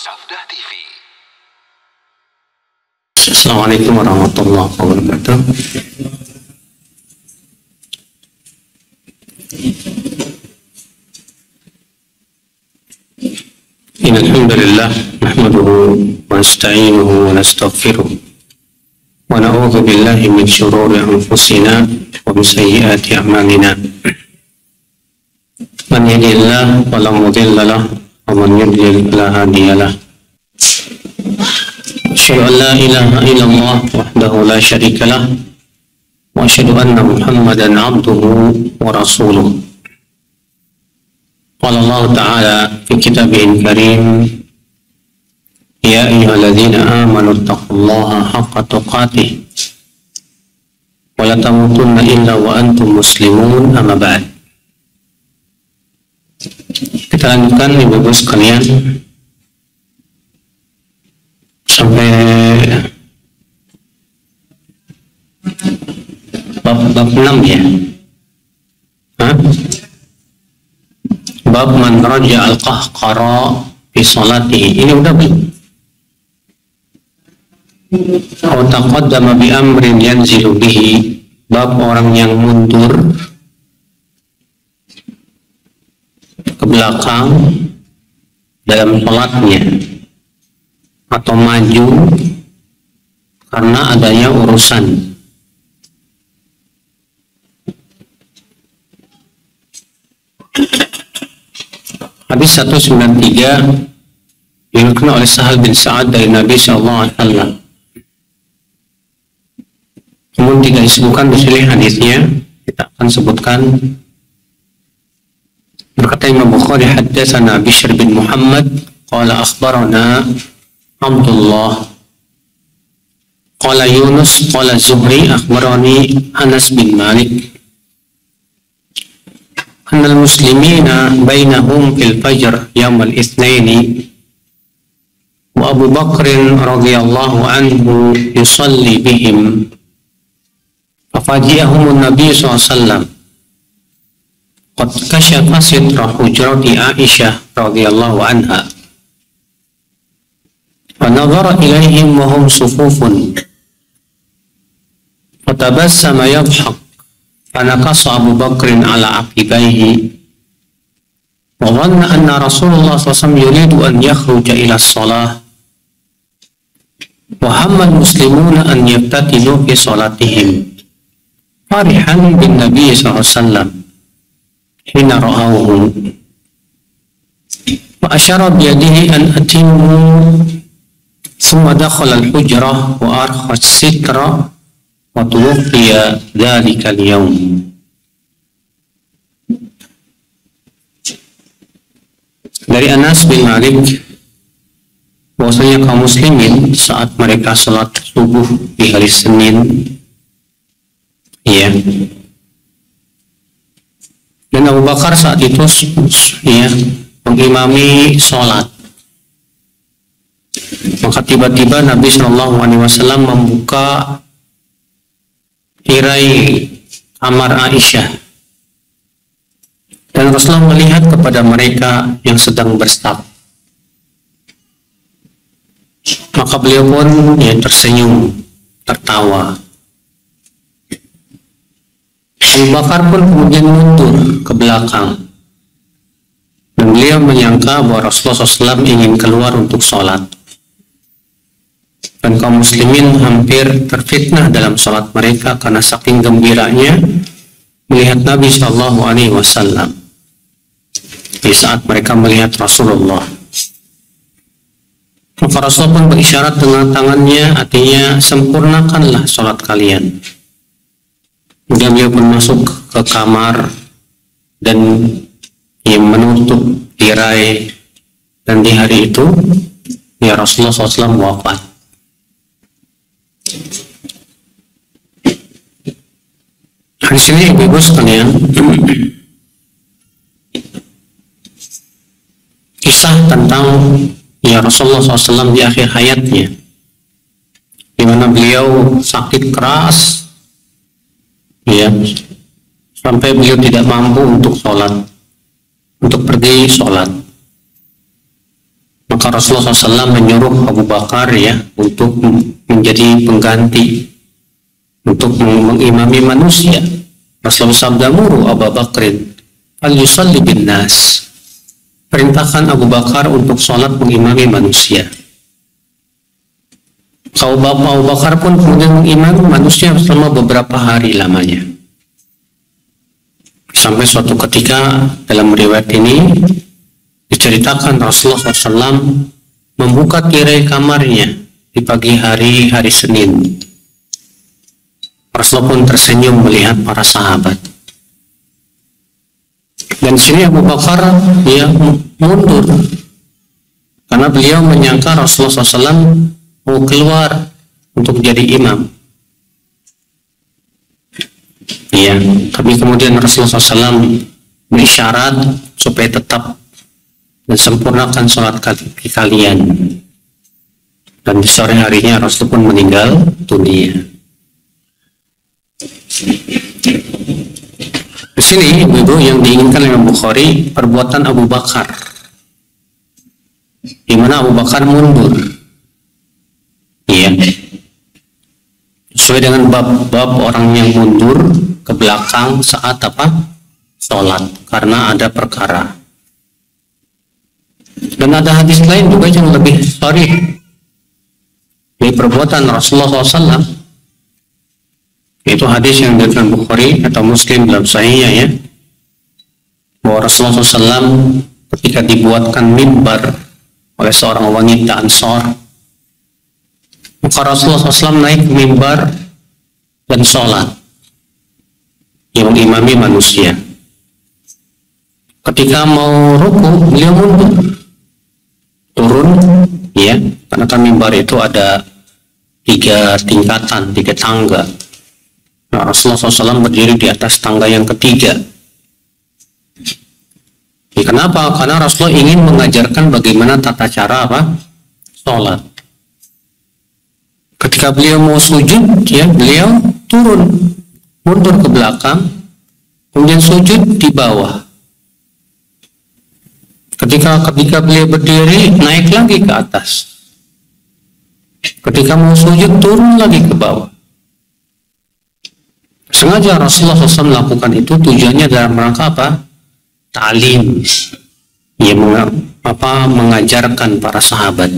Sabda TV. Assalamualaikum warahmatullahi wabarakatuh. Innal hamdalillah nahmaduhu wa nasta'inuhu wa nastaghfiruh wa na'udzu billahi min shururi anfusina wa min sayyiati a'malina. Man yahdihillahu fala mudilla lahu wa man yudlil fala hadiya lahu. Asyhadu an la ilaha illallah wahdahu la syarika lah wa asyhadu anna Muhammadan abduhu wa rasuluh. Qala Allah Ta'ala fi kitabihil karim, ya ayyuhalladzina amanu taqullaha haqqa tuqatih wa la tamutunna illa wa antum muslimun, amma ba'd. Kita lanjutkan ibu-ibu sekalian sampai bab 6 ya. Bab man raja al-qahqara fi salatihi. Ini udah belum? Atau taqaddama bi amrin yanzilu bihi. Bab orang yang mundur ke belakang dalam salatnya atau maju karena adanya urusan. Hadis 193 diriwayatkan oleh Sahal bin Sa'ad dari Nabi sallallahu alaihi wasallam. Namun tidak disebutkan di sini hadisnya, kita akan sebutkan. Berkata Imam Bukhari, haddatsana Bishr bin Muhammad qala akhbarana Abdullah qala Yunus qala Zuhri akhbarani Anas bin Malik annal muslimina bainahum fil fajr yawmal itsnaini wa Abu Bakr radhiyallahu anhu yusalli bihim fafaji'ahum an-nabiy sallallahu alaihi wasallam qad kashafa sitra hujrati Aisyah radhiyallahu anha فنظر إليهم وهم صفوف فتبسم يضحك فنكص أبو بكر على عقبيه وظن أن رسول الله صلى الله عليه وسلم يريد أن يخرج إلى الصلاة وهم المسلمون أن يفتتنوا في صلاتهم فرحا بالنبي صلى الله عليه وسلم حين رأوه وأشار بيده أن أتموا ثم دخل الحجرة وأرخى الستر وتوفي ذلك اليوم. Dari Anas bin Malik bahwasanya kaum muslimin saat mereka salat subuh di hari Senin, ya, dan Abu Bakar saat itu ya mengimami salat. Maka tiba-tiba Nabi Shallallahu Alaihi Wasallam membuka tirai kamar Aisyah dan Rasulullah melihat kepada mereka yang sedang berstaf. Maka beliau pun ya tersenyum, tertawa. Abu Bakar pun kemudian mundur ke belakang dan beliau menyangka bahwa Rasulullah SAW ingin keluar untuk sholat. Dan kaum muslimin hampir terfitnah dalam salat mereka karena saking gembiranya melihat Nabi Shallallahu Alaihi Wasallam di saat mereka melihat Rasulullah. Maka Rasul pun berisyarat dengan tangannya, artinya sempurnakanlah salat kalian. Kemudian dia pun masuk ke kamar dan ia menutup tirai, dan di hari itu ya Rasulullah SAW wafat. Di sini ibu-ibu sekalian, kisah tentang ya Rasulullah SAW di akhir hayatnya, di mana beliau sakit keras, ya, sampai beliau tidak mampu untuk sholat, untuk pergi sholat. Maka Rasulullah SAW menyuruh Abu Bakar ya untuk menjadi pengganti, untuk mengimami manusia. Rasulullah sabda, muru Abu Bakrin al yusalli bin nas, perintahkan Abu Bakar untuk sholat mengimami manusia. Abu Bakar pun kemudian mengimami manusia selama beberapa hari lamanya. Sampai suatu ketika dalam riwayat ini diceritakan Rasulullah SAW membuka tirai kamarnya di pagi hari Senin. Rasulullah pun tersenyum melihat para sahabat. Dan sini Abu Bakar dia mundur karena beliau menyangka Rasulullah SAW mau keluar untuk jadi imam. Ya, tapi kemudian Rasulullah SAW berisyarat supaya tetap dan sempurnakan sholat kalian. Dan di sore harinya Rasul pun meninggal dunia. Di sini ibu-ibu yang diinginkan oleh Bukhari perbuatan Abu Bakar, di mana Abu Bakar mundur. Iya. Sesuai dengan bab orang yang mundur ke belakang saat apa? Sholat, karena ada perkara. Dan ada hadis lain juga yang lebih sharih dari perbuatan Rasulullah SAW, yaitu hadis yang diriwayatkan Bukhari atau Muslim dalam Sahihnya ya, bahwa Rasulullah SAW ketika dibuatkan mimbar oleh seorang wanita Ansor, maka Rasulullah SAW naik mimbar dan sholat yang mengimami manusia. Ketika mau ruku, beliau mundur, turun ya, karena kan mimbar itu ada 3 tingkatan, 3 tangga. Nah, Rasulullah SAW berdiri di atas tangga yang ketiga. Ya, kenapa? Karena Rasulullah ingin mengajarkan bagaimana tata cara apa? Sholat. Ketika beliau mau sujud, ya beliau turun, mundur ke belakang, kemudian sujud di bawah. Ketika beliau berdiri, naik lagi ke atas. Ketika mau sujud, turun lagi ke bawah. Sengaja Rasulullah SAW melakukan itu tujuannya dalam rangka apa? Ta'lim. Ya, mengajarkan para sahabat.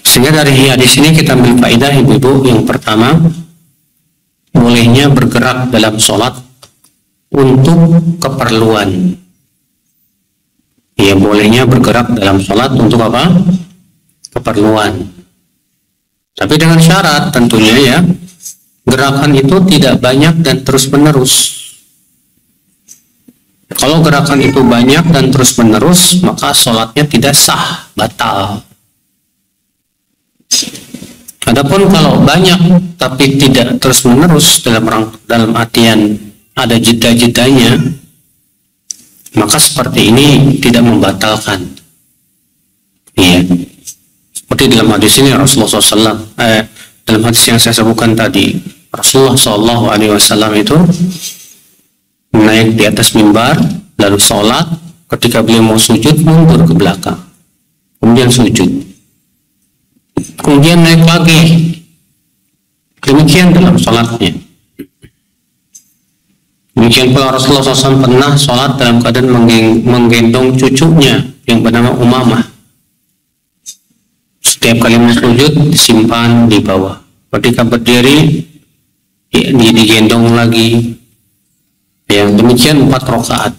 Sehingga dari hadis ini kita ambil faedah ibu-ibu. Yang pertama, bolehnya bergerak dalam sholat untuk keperluan. Ya, bolehnya bergerak dalam sholat untuk apa? Keperluan. Tapi dengan syarat tentunya ya, gerakan itu tidak banyak dan terus menerus. Kalau gerakan itu banyak dan terus menerus, maka sholatnya tidak sah, batal. Adapun kalau banyak tapi tidak terus menerus dalam artian ada jeda-jedanya, maka seperti ini tidak membatalkan. Iya. Seperti dalam hadis ini Rasulullah SAW, dalam hadis yang saya sebutkan tadi, Rasulullah SAW itu naik di atas mimbar lalu sholat. Ketika beliau mau sujud, mundur ke belakang, kemudian sujud, kemudian naik lagi. Demikian dalam sholatnya. Demikian pula Rasulullah SAW pernah sholat dalam keadaan menggendong cucunya yang bernama Umamah. Setiap kali mau sujud disimpan di bawah. Ketika berdiri digendong lagi. Yang demikian 4 rakaat.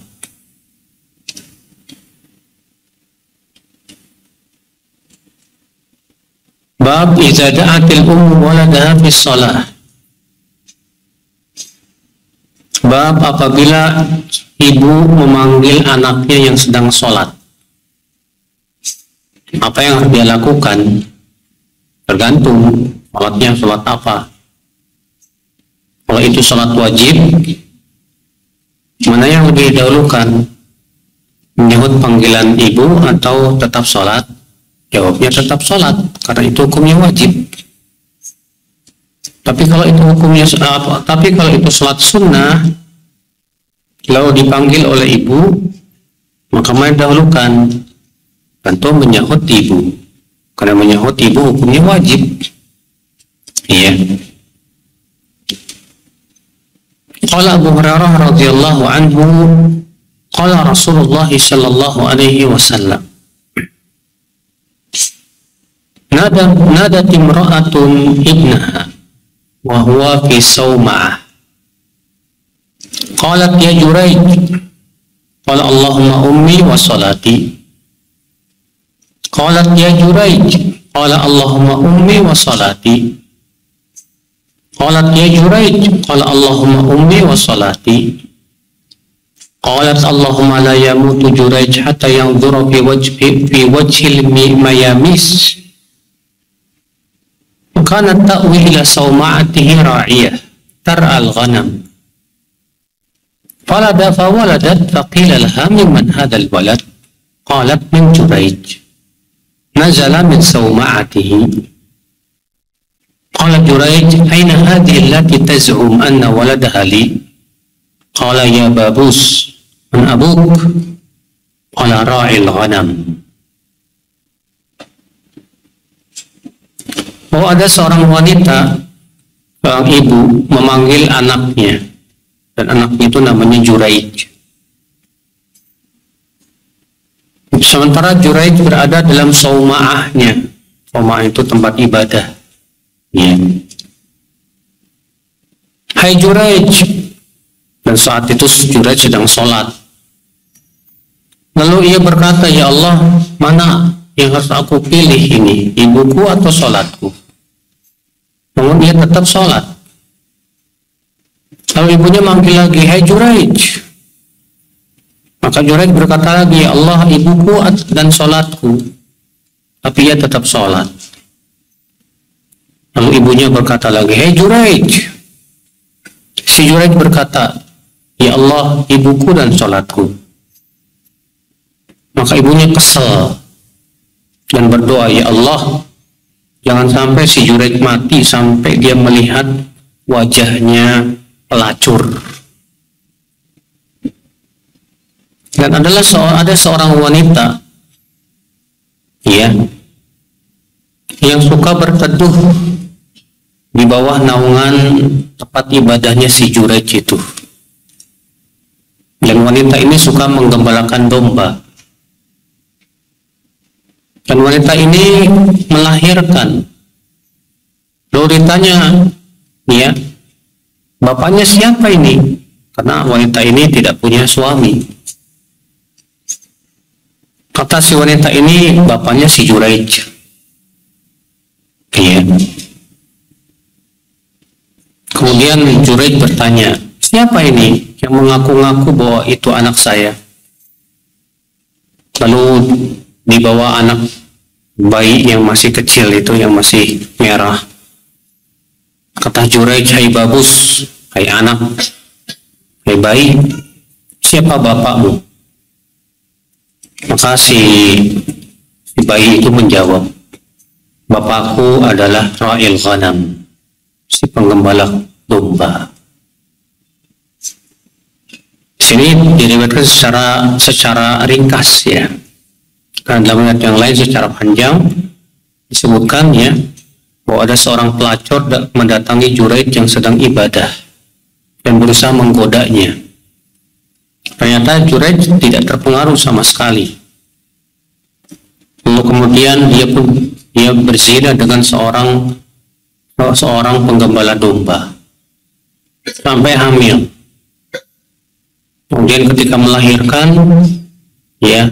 Bab idza da'atil ummu waladaha fi shalah. Bab apabila ibu memanggil anaknya yang sedang sholat, apa yang harus dia lakukan? Tergantung sholatnya sholat apa. Kalau itu sholat wajib, mana yang lebih didahulukan? Menyahut panggilan ibu atau tetap sholat? Jawabnya tetap sholat, karena itu hukumnya wajib. Tapi kalau itu sholat sunnah, kalau dipanggil oleh ibu, maka mana dahulukan? tentu menyahut ibu, karena menyahut ibu hukumnya wajib. Iya. Qala Abu Hurairah radhiyallahu anhu, qala Rasulullah sallallahu alaihi wasallam, nadat imra'atun ibnaha wa huwa fi sawma'ah. Qalat ya Jurayj, qala Allahumma ummi wa salati. Qalat ya Jurayj, qala Allahumma ummi wa salati. Qalat ya Jurayj, qala Allahumma ummi wa salati. Qalat Allahumma la yamutu Jurayj hatta yanzura fi wajhil mayamis. Kanat ta'wi ila sawma'atihi ra'iyah tar'al ghanam. فولدت فقيل لها ممن هذا الولد؟ قالت من جريج نزل من صومعته. قال جريج أين هذه التي تزعم أن ولدها لي؟ قال يا بابوس من أبوك؟ قال راعي الغنم. Oh, ada seorang wanita, seorang ibu memanggil anaknya, dan anaknya itu namanya Jurayj. Sementara Jurayj berada dalam sauma'ahnya. Sauma'ah itu tempat ibadah. Ya. Hai Jurayj. Dan saat itu Jurayj sedang sholat. Lalu ia berkata, ya Allah, mana yang harus aku pilih ini, ibuku atau sholatku? Namun ia tetap sholat. Lalu ibunya manggil lagi, hai Jurayj. Maka Jurayj berkata lagi, ya Allah, ibuku dan sholatku. Tapi ia tetap sholat. Lalu ibunya berkata lagi, hai Jurayj. Si Jurayj berkata, ya Allah, ibuku dan sholatku. Maka ibunya kesal dan berdoa, ya Allah, jangan sampai si Jurayj mati sampai dia melihat wajahnya pelacur. Dan ada seorang wanita, ya, yang suka berteduh di bawah naungan tempat ibadahnya si Jurayj itu. Dan wanita ini suka menggembalakan domba. Dan wanita ini melahirkan. Lalu ditanya, ya, bapaknya siapa ini? Karena wanita ini tidak punya suami. Kata si wanita ini, bapaknya si Jurayj. Iya. Kemudian Jurayj bertanya, siapa ini yang mengaku-ngaku bahwa itu anak saya? Lalu dibawa anak bayi yang masih kecil itu, yang masih merah. Kata Jurayj, hai babus, hai anak, hai bayi, siapa bapakmu? Maka si bayi itu menjawab, bapakku adalah ra'il ghanam, si penggembala domba. Di sini diriwayatkan secara ringkas, ya. Karena dalam ayat yang lain secara panjang disebutkan, ya, bahwa ada seorang pelacur mendatangi Jurayj yang sedang ibadah dan berusaha menggodanya. Ternyata Jurayj tidak terpengaruh sama sekali. Lalu kemudian dia berzina dengan seorang penggembala domba sampai hamil. Kemudian ketika melahirkan, ya,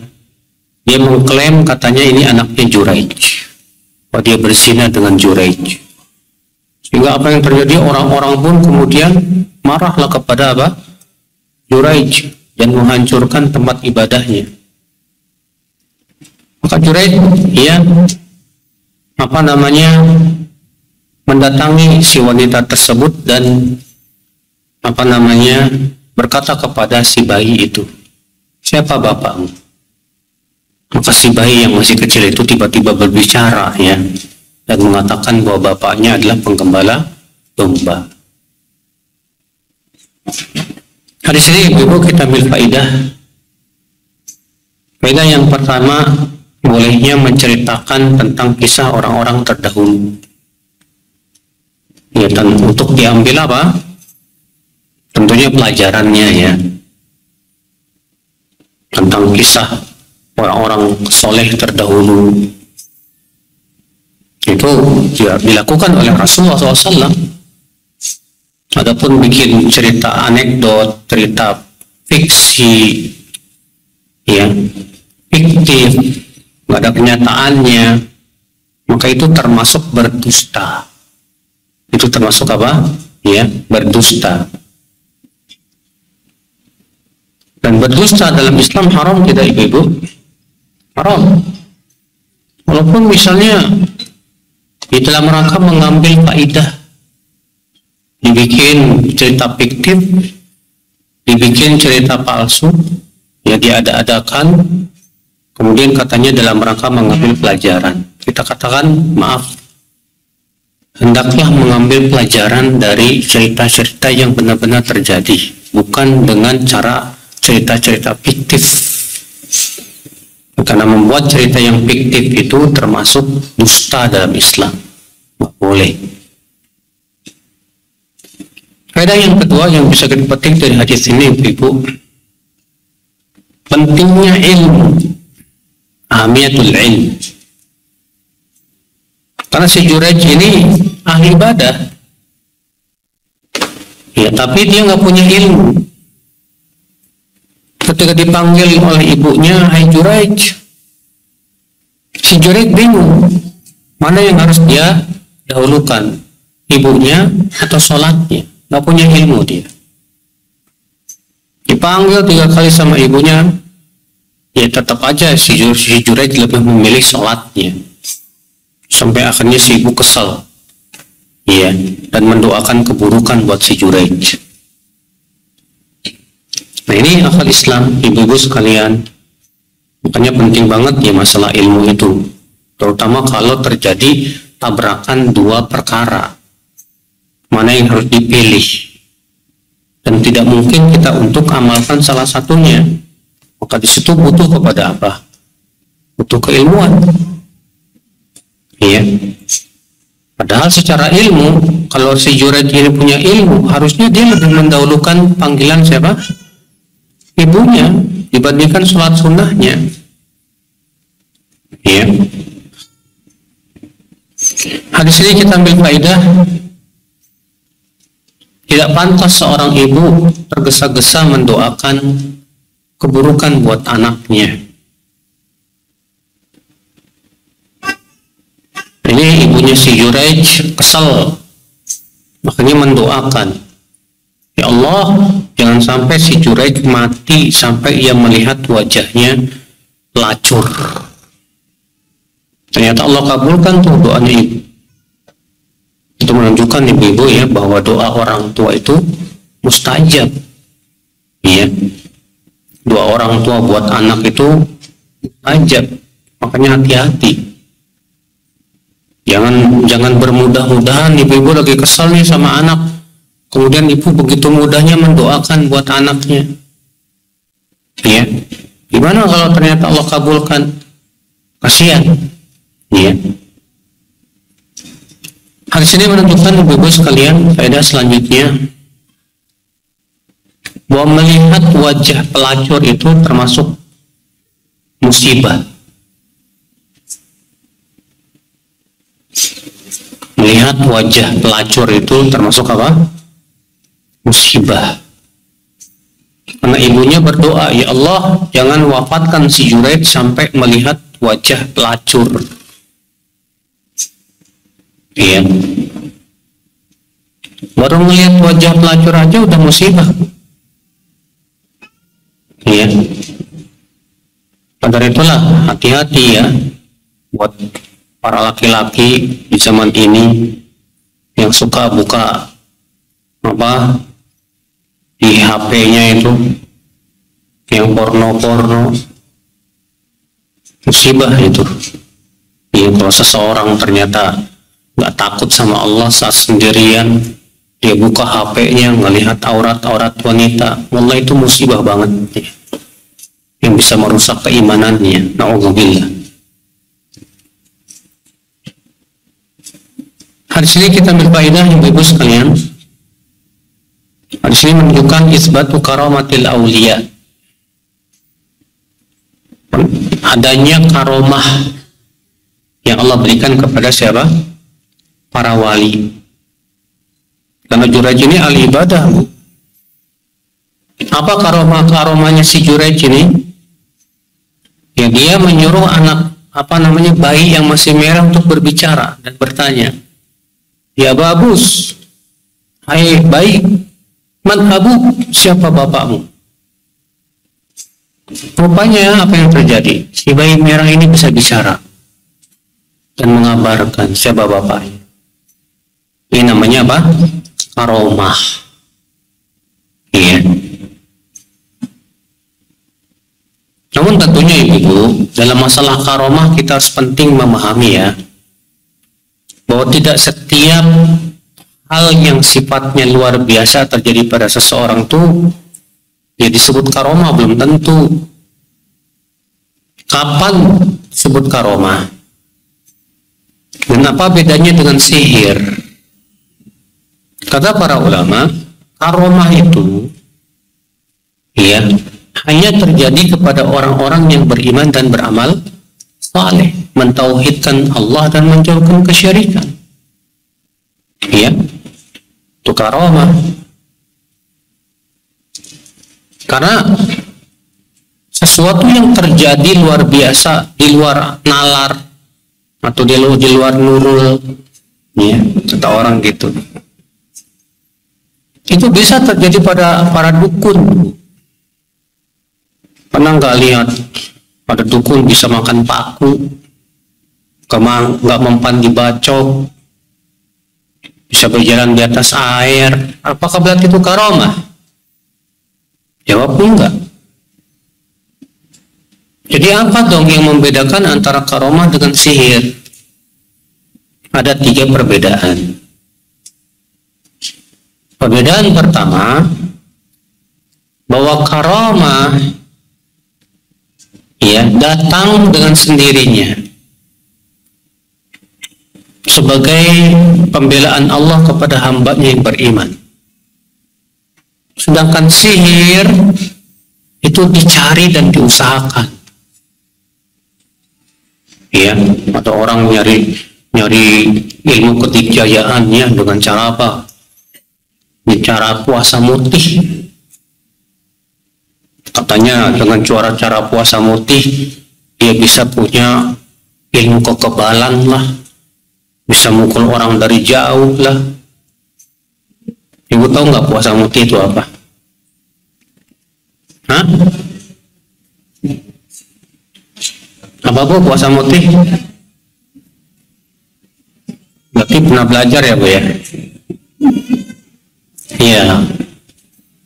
dia mengklaim katanya ini anaknya Jurayj, bahwa dia berzina dengan Jurayj. Sehingga apa yang terjadi, orang-orang pun kemudian marahlah kepada apa? Jurayj, dan menghancurkan tempat ibadahnya. Maka Jurayj, ya, mendatangi si wanita tersebut dan berkata kepada si bayi itu, siapa bapakmu? Maka si bayi yang masih kecil itu tiba-tiba berbicara, ya, dan mengatakan bahwa bapaknya adalah penggembala domba. Di sini ibu kita ambil faidah. Faidah yang pertama, bolehnya menceritakan tentang kisah orang-orang terdahulu. Ya, dan untuk diambil apa? Tentunya pelajarannya ya, tentang kisah orang-orang soleh terdahulu. Itu ya dilakukan oleh Rasulullah SAW. Adapun bikin cerita anekdot, cerita fiksi, ya fiktif, nggak ada kenyataannya, maka itu termasuk berdusta. Itu termasuk apa? Ya, berdusta. Dan berdusta dalam Islam haram tidak, ibu-ibu? Haram. Walaupun misalnya di dalam rangka mengambil faidah, dibikin cerita fiktif, dibikin cerita palsu, ya diada-adakan, kemudian katanya dalam rangka mengambil pelajaran. Kita katakan, maaf, hendaklah mengambil pelajaran dari cerita-cerita yang benar-benar terjadi, bukan dengan cara cerita-cerita fiktif. Karena membuat cerita yang fiktif itu termasuk dusta dalam Islam. Nggak boleh. Faedah yang kedua yang bisa kita petik dari hadis ini, ibu, pentingnya ilmu, ahamiyatul ilm. Karena si Juraij ini ahli ibadah, ya, tapi dia nggak punya ilmu. Ketika dipanggil oleh ibunya, hai Juraij, si Juraij bingung mana yang harus dia dahulukan, ibunya atau sholatnya. Nggak punya ilmu dia. Dipanggil 3 kali sama ibunya, ya tetap aja si Juraij lebih memilih sholatnya. Sampai akhirnya si ibu kesal, ya, dan mendoakan keburukan buat si Juraij. Nah, ini akal Islam, ibu-ibu sekalian. Makanya penting banget ya masalah ilmu itu, terutama kalau terjadi tabrakan 2 perkara, mana yang harus dipilih, dan tidak mungkin kita untuk amalkan salah satunya. Maka di situ butuh kepada apa? Butuh keilmuan. Iya. Padahal secara ilmu, kalau si Juraij ini punya ilmu, harusnya dia lebih mendahulukan panggilan siapa? Ibunya dibandingkan sholat sunnahnya. Ya. Hadis ini kita ambil faedah, tidak pantas seorang ibu tergesa-gesa mendoakan keburukan buat anaknya. Ini ibunya si Juraij kesal, makanya mendoakan, ya Allah, jangan sampai si Juraij mati sampai ia melihat wajahnya pelacur. Ternyata Allah kabulkan tuh doanya ibu. Itu menunjukkan ibu-ibu ya bahwa doa orang tua itu mustajab. Iya. Doa orang tua buat anak itu mustajab. Makanya hati-hati. Jangan bermudah-mudahan ibu-ibu lagi kesal nih sama anak, kemudian ibu begitu mudahnya mendoakan buat anaknya. Ya, gimana kalau ternyata Allah kabulkan? Kasihan. Ya. Hadis ini menunjukkan ibu-ibu sekalian, faedah selanjutnya, bahwa melihat wajah pelacur itu termasuk musibah. Melihat wajah pelacur itu termasuk apa? Musibah. Karena ibunya berdoa, ya Allah, jangan wafatkan si Juraij sampai melihat wajah pelacur. Iya. Baru melihat wajah pelacur aja udah musibah. Iya. Pada itulah hati-hati ya buat para laki-laki di zaman ini yang suka buka apa di HP-nya itu yang porno-porno, musibah itu. Ya, kalau seseorang ternyata nggak takut sama Allah saat sendirian, dia buka HP-nya ngelihat aurat-aurat wanita, wallah itu musibah banget ya, yang bisa merusak keimanannya. Na'udzubillah. Hadis ini kita ambil faedah yang ibu sekalian. Hadis ini menunjukkan isbatu karamatil auliya, adanya karomah yang Allah berikan kepada siapa? Para wali. Karena Juraij ini ahli ibadah. Apa karomahnya si Juraij ini? Ya, dia menyuruh bayi yang masih merah untuk berbicara dan bertanya, ya babus, hai bayi, man abu, siapa bapakmu? Rupanya apa yang terjadi? Si bayi merah ini bisa bicara dan mengabarkan siapa bapaknya. Ini namanya apa? Karomah. Iya. Namun tentunya ibu, dalam masalah karomah kita harus penting memahami ya, bahwa tidak setiap hal yang sifatnya luar biasa terjadi pada seseorang tuh ya disebut karomah, belum tentu. Kapan disebut karomah? Dan apa bedanya dengan sihir? Kata para ulama, karomah itu ya hanya terjadi kepada orang-orang yang beriman dan beramal saleh, mentauhidkan Allah dan menjauhkan kesyirikan. Ya, itu karomah. Karena sesuatu yang terjadi luar biasa, di luar nalar atau di luar nurul, ya, kata orang gitu. Itu bisa terjadi pada para dukun. Pernah nggak lihat pada dukun bisa makan paku, nggak mempan dibacok, bisa berjalan di atas air? Apakah berarti itu karomah? Jawabnya enggak. Jadi apa dong yang membedakan antara karomah dengan sihir? Ada 3 perbedaan. Perbedaan pertama, bahwa karomah ya datang dengan sendirinya sebagai pembelaan Allah kepada hambanya yang beriman. Sedangkan sihir itu dicari dan diusahakan. Ya, ada orang nyari ilmu kedikjayaannya dengan cara apa? Cara puasa mutih. Katanya dengan cara puasa mutih dia bisa punya ilmu kekebalan lah, bisa mukul orang dari jauh lah. Ibu tahu nggak puasa mutih itu apa? Hah? Apa bu puasa mutih? Berarti pernah belajar ya bu ya? Iya,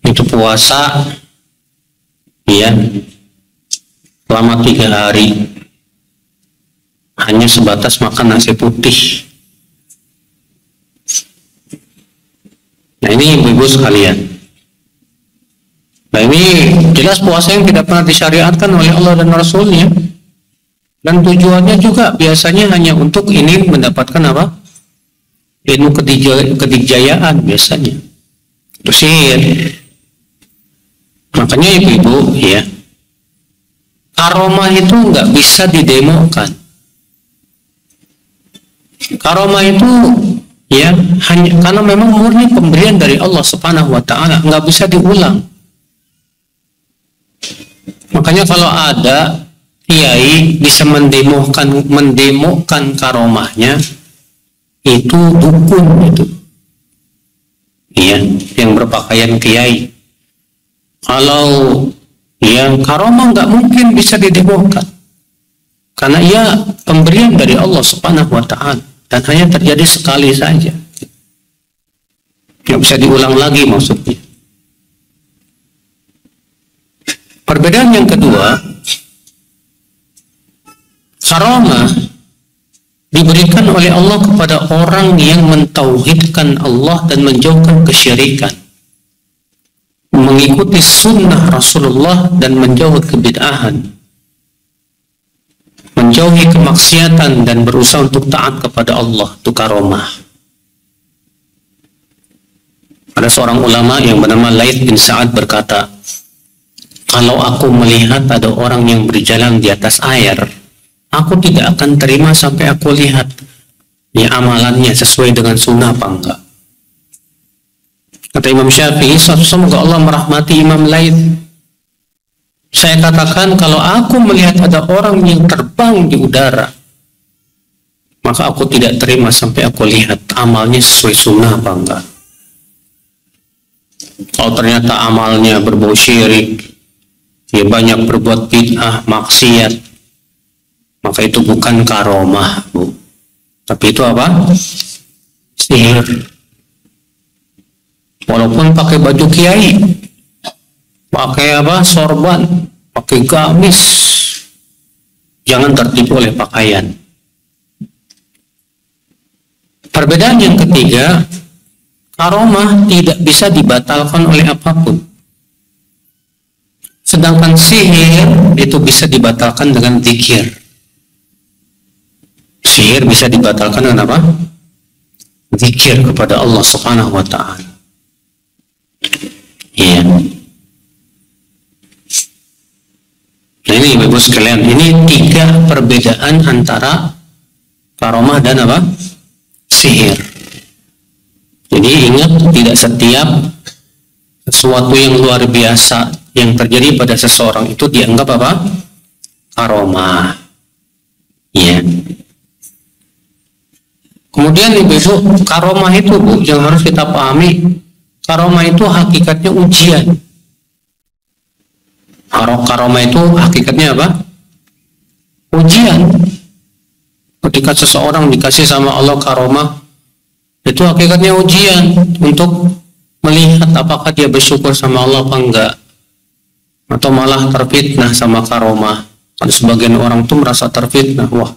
itu puasa ya selama 3 hari hanya sebatas makan nasi putih. Nah ini ibu-ibu sekalian, nah ini jelas puasa yang tidak pernah disyariatkan oleh Allah dan Rasulnya, dan tujuannya juga biasanya hanya untuk ini mendapatkan apa? Ilmu kedikjayaan biasanya. Itu sihir. Makanya ibu-ibu ya, karomah itu nggak bisa didemokan. Karomah itu ya hanya karena memang murni pemberian dari Allah Subhanahu wa taala, nggak bisa diulang. Makanya kalau ada kiai bisa mendemokan karomahnya, itu dukun itu. Iya, yang berpakaian kiai. Kalau yang karomah nggak mungkin bisa didemokan, karena ia pemberian dari Allah Subhanahu wa taala dan hanya terjadi sekali saja, nggak bisa diulang lagi maksudnya. Perbedaan yang kedua, karomah diberikan oleh Allah kepada orang yang mentauhidkan Allah dan menjauhkan kesyirikan, mengikuti sunnah Rasulullah dan menjauhi kebid'ahan, menjauhi kemaksiatan dan berusaha untuk taat kepada Allah. Itu karomah. Ada seorang ulama yang bernama Laits bin Sa'ad berkata, kalau aku melihat ada orang yang berjalan di atas air, aku tidak akan terima sampai aku lihat ya amalannya sesuai dengan sunnah apa enggak. Kata Imam Syafi'i, semoga Allah merahmati Imam Laits, saya katakan kalau aku melihat ada orang yang terbang di udara, maka aku tidak terima sampai aku lihat amalnya sesuai sunnah apa enggak. Kalau ternyata amalnya berbau syirik, ya banyak berbuat bid'ah, maksiat, maka itu bukan karomah, Bu. Tapi itu apa? Sihir. Walaupun pakai baju kiai, pakai apa? Sorban, pakai gamis, jangan tertipu oleh pakaian. Perbedaan yang ketiga, karomah tidak bisa dibatalkan oleh apapun. Sedangkan sihir itu bisa dibatalkan dengan zikir. Sihir bisa dibatalkan dengan apa? Zikir kepada Allah Subhanahu wa Ta'ala. Iya. Nah ini Ibu sekalian, ini 3 perbedaan antara karomah dan apa? Sihir. Jadi ingat, tidak setiap sesuatu yang luar biasa yang terjadi pada seseorang itu dianggap apa? Karomah. Ya. Kemudian Ibu, karomah itu Bu, yang harus kita pahami, karomah itu hakikatnya ujian. Karomah itu hakikatnya apa? Ujian. Ketika seseorang dikasih sama Allah karomah, itu hakikatnya ujian untuk melihat apakah dia bersyukur sama Allah apa enggak, atau malah terfitnah sama karomah. Ada sebagian orang tuh merasa terfitnah, wah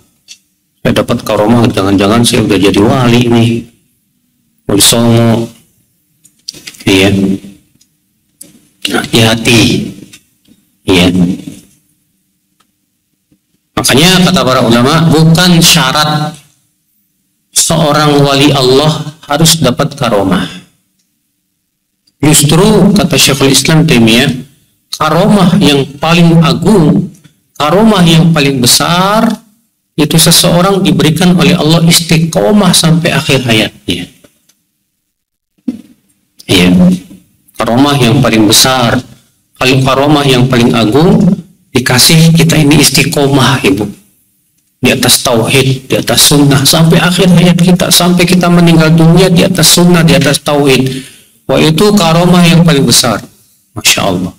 saya dapat karomah, jangan-jangan saya udah jadi wali nih, wali songo. Iya, hati-hati. Iya. Makanya kata para ulama, bukan syarat seorang wali Allah harus dapat karomah. Justru kata Syekhul Islam Taimiyah, karomah yang paling agung, karomah yang paling besar, itu seseorang diberikan oleh Allah istiqomah sampai akhir hayatnya. Iya, karomah yang paling besar, karomah yang paling agung, dikasih kita ini istiqomah, Ibu, di atas tauhid, di atas sunnah sampai akhir hayat kita, sampai kita meninggal dunia di atas sunnah, di atas tauhid. Wah, itu karomah yang paling besar. Masya Allah.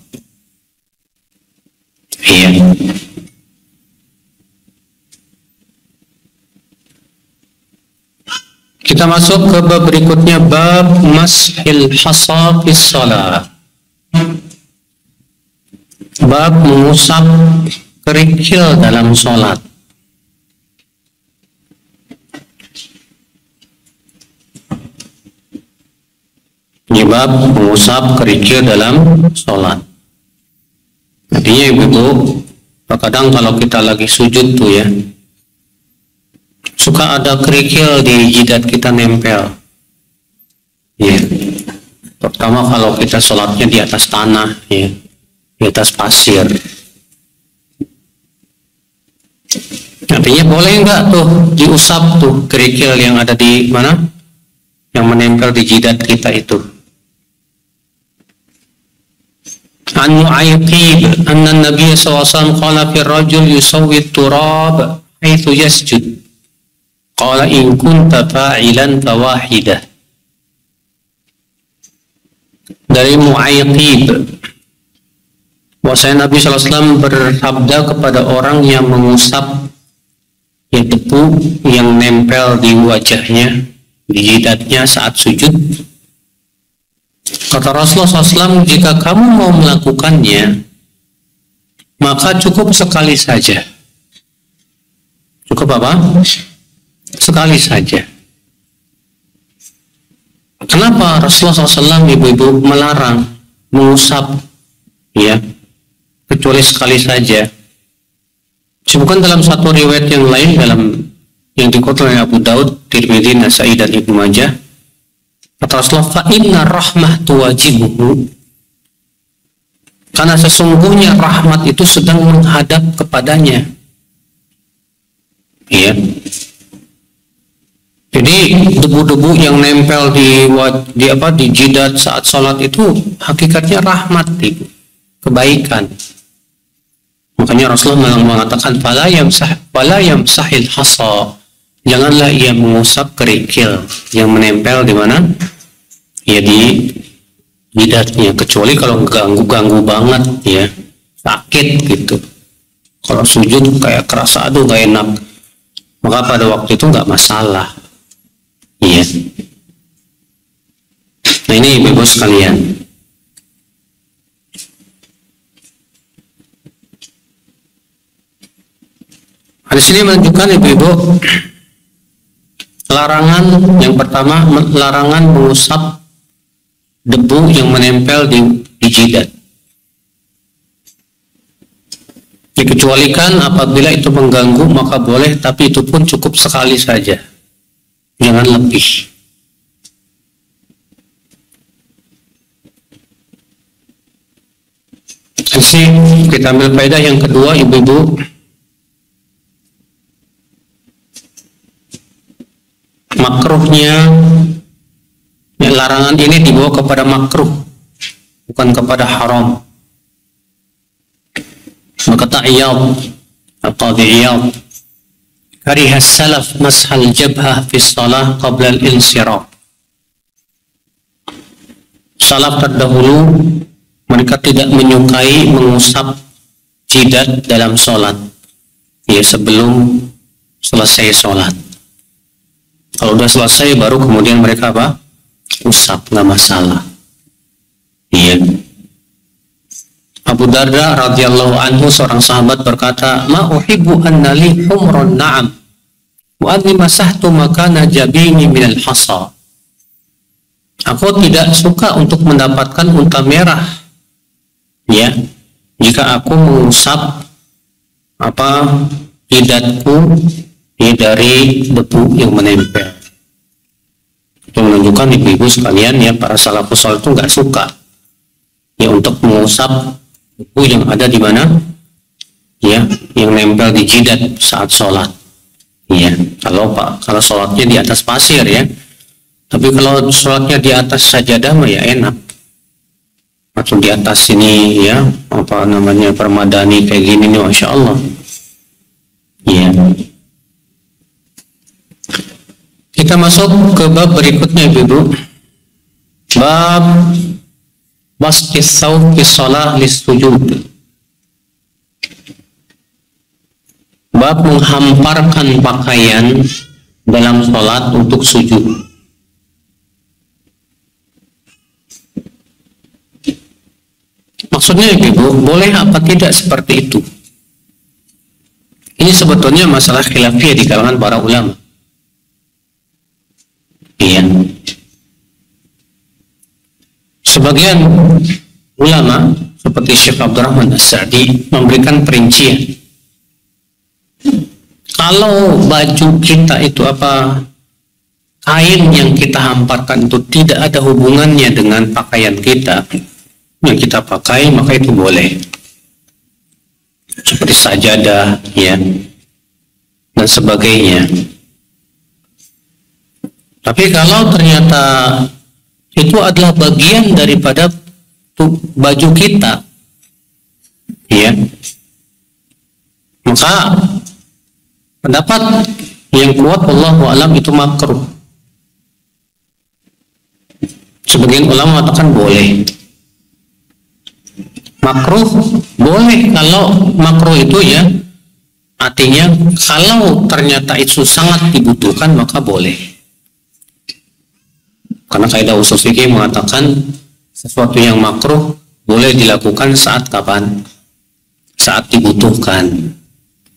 Iya. Kita masuk ke bab berikutnya, bab mashil hasa fis shalah. Bab mengusap kerikil dalam sholat. Ini bab mengusap kerikil dalam sholat. Artinya Ibu, terkadang kalau kita lagi sujud tuh ya, suka ada kerikil di jidat kita nempel. Ya. Pertama kalau kita sholatnya di atas tanah, ya, di atas pasir. Artinya boleh nggak tuh diusap tuh kerikil yang ada di mana? Yang menempel di jidat kita itu. An Mu'ayyib anna Nabi SAW qala fi rajul yusawwi turab haitsu yasjud. Qala in kunta fa'ilan fawahidah. Dari Mu'ayyib, bahwasanya Nabi SAW bersabda kepada orang yang mengusap ya debu yang nempel di wajahnya, di jidatnya saat sujud. Kata Rasulullah SAW, jika kamu mau melakukannya, maka cukup sekali saja. Cukup apa? Sekali saja. Kenapa Rasulullah SAW, Ibu-ibu, melarang mengusap, ya, kecuali sekali saja? Bukan dalam satu riwayat yang lain, dalam yang dikutip oleh Abu Daud, Tirmidzi, Nasai, dan Ibnu Majah, Kata Rasulullah, fa inna rahmah tuwajibuhu, karena sesungguhnya rahmat itu sedang menghadap kepadanya. Ya. Jadi debu-debu yang nempel di jidat saat sholat itu hakikatnya rahmat, itu kebaikan. Makanya Rasulullah mengatakan fala yamsahil hasa, janganlah ia mengusap kerikil yang menempel di mana? Ya di jidatnya, kecuali kalau ganggu banget ya, sakit gitu. Kalau sujud kayak kerasa aduh gak enak, maka pada waktu itu nggak masalah. Iya. Nah ini ibu-ibu sekalian. Hadis ini menunjukkan ibu-ibu larangan yang pertama, larangan mengusap debu yang menempel di jidat. Dikecualikan apabila itu mengganggu maka boleh, tapi itu pun cukup sekali saja, jangan lebih. Jadi kita ambil faedah yang kedua, ibu-ibu, makruhnya larangan ini dibawa kepada makruh, bukan kepada haram. Berkata Iyad, Al-Qadhi Iyad, kariha salaf mashal jabhah fi shalah qabla al-insiraf. Salaf terdahulu mereka tidak menyukai mengusap jidat dalam sholat, ya sebelum selesai sholat. Kalau udah selesai baru kemudian mereka apa? Usap, nggak masalah. Iya. Abu Darda radhiyallahu anhu, seorang sahabat, berkata, ma uhibbu anna li humrun na'am wa anni masahtu makana jabini minal hasa. Aku tidak suka untuk mendapatkan unta merah, ya, jika aku mengusap jidatku ya, dari debu yang menempel. Itu menunjukkan ibu-ibu sekalian ya, para salafus saleh itu nggak suka ya untuk mengusap debu yang ada di mana, ya, yang nempel di jidat saat sholat. Ya, kalau sholatnya di atas pasir ya, tapi kalau sholatnya di atas sajadah mah ya enak, atau di atas ini ya permadani kayak gini nih, masya Allah. Ya. Kita masuk ke bab berikutnya, ibu. Bab basqis saub fi shalah lis-sujud. Bab menghamparkan pakaian dalam sholat untuk sujud. Maksudnya ibu, boleh apa tidak seperti itu? Ini sebetulnya masalah khilafiyah di kalangan para ulama. Iya. Sebagian ulama seperti Syekh Abdurrahman As-Sa'di memberikan perincian. Kalau baju kita itu kain yang kita hamparkan itu tidak ada hubungannya dengan pakaian kita yang kita pakai, maka itu boleh. Seperti sajadah ya dan sebagainya. Tapi kalau ternyata itu adalah bagian daripada baju kita, ya, maka pendapat yang kuat wallahu a'lam itu makruh. Sebagian ulama mengatakan boleh. Makruh boleh kalau makruh itu ya, artinya kalau ternyata itu sangat dibutuhkan maka boleh. Karena kaidah usul fikih mengatakan sesuatu yang makruh boleh dilakukan saat kapan? Saat dibutuhkan.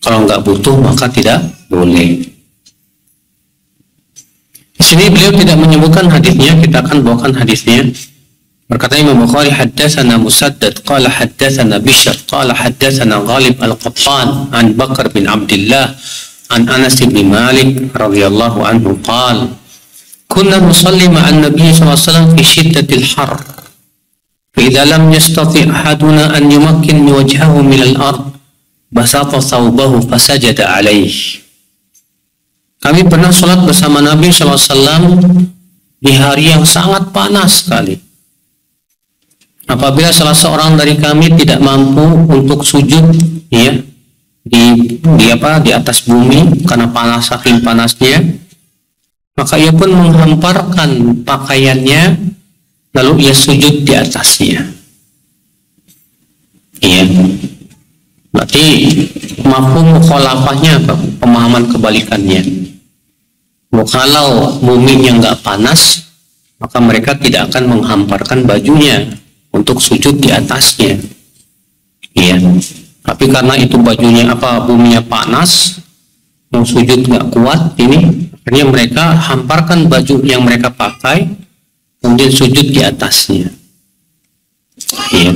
Kalau nggak butuh maka tidak boleh. Di sini beliau tidak menyebutkan hadisnya, kita akan bawakan hadisnya. Berkata Imam Bukhari, haddatsana Musaddad qala haddatsana Bishr qala haddatsana Ghalib al-Qattan an Bakar bin Abdullah an Anas bin Malik radhiyallahu anhu qala kunna nusalli ma'an Nabi SAW fi syiddatil har. Idza lam yastati' ahaduna an yumakkin wajhahu min al-ard, basata thawbahu fasajada alaih. Kami pernah sholat bersama Nabi SAW di hari yang sangat panas sekali. Apabila salah seorang dari kami tidak mampu untuk sujud, ya, di atas bumi karena panas, saking panasnya, maka ia pun menghamparkan pakaiannya lalu ia sujud di atasnya. Iya. Berarti mafhum mukhalafahnya apa? Pemahaman kebalikannya. Kalau muminya nggak panas, maka mereka tidak akan menghamparkan bajunya untuk sujud di atasnya. Iya. Tapi karena itu bajunya buminya panas, mau sujud nggak kuat, ini akhirnya mereka hamparkan baju yang mereka pakai, kemudian sujud di atasnya. Iya.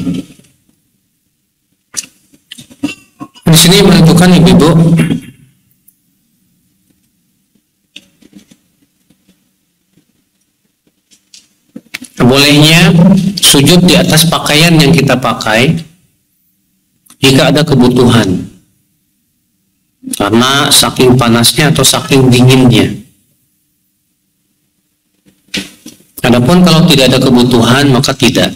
Di sini menunjukkan ibu-ibu bolehnya sujud di atas pakaian yang kita pakai jika ada kebutuhan, karena saking panasnya atau saking dinginnya. Adapun kalau tidak ada kebutuhan maka tidak.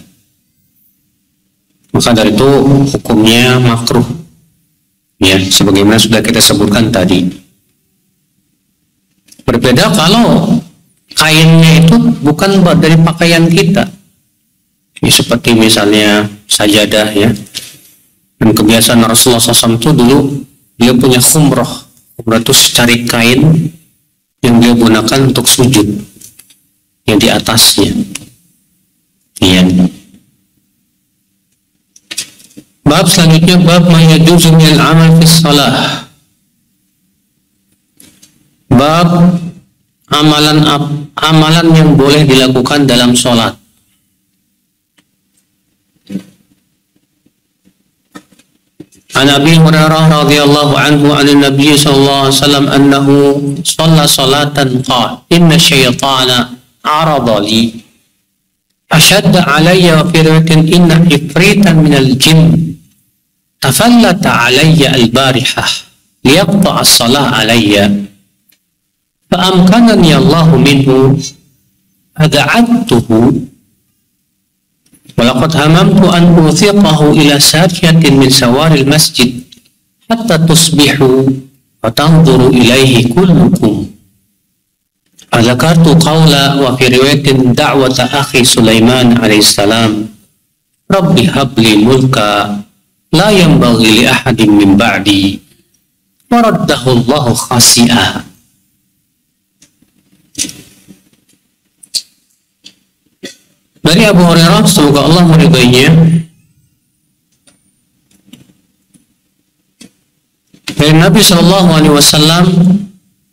Maka dari itu hukumnya makruh. Ya, sebagaimana sudah kita sebutkan tadi. Berbeda kalau kainnya itu bukan dari pakaian kita. Ya, seperti misalnya sajadah, ya. Dan kebiasaan Rasulullah SAW itu dulu dia punya khumrah. Khumrah itu secari kain yang dia gunakan untuk sujud, yang di atasnya. Iya. Bab selanjutnya, bab ma yajuzu minal amal fi shalah. Bab amalan yang boleh dilakukan dalam sholat. An Abi Hurairah radhiyallahu anhu an Nabi sallallahu alaihi wasallam annahu shalla salatan qala inna syaitana arada li ashadda alayya wa fi riwayatin inna ifritan minal jinn tafallata alayya al-barihah liyaqta'a as-salah alayya fa amkanani Allahu minhu ad'atuhu walaqad hamamtu an uthiqahu ila sariyatin min sawaril masjid hatta tusbihu wa tanzuru ilaihi kullukum. Adzakartu qawla wa fi riwayatin da'wata akhi Sulaiman alaihi salam rabbi habli mulka la yanbaghi li ahadin min ba'di waraddahu Allahu khasi'ah. Dari Abu Hurairah, semoga Allah meridainya, dari Nabi Shallallahu Alaihi Wasallam,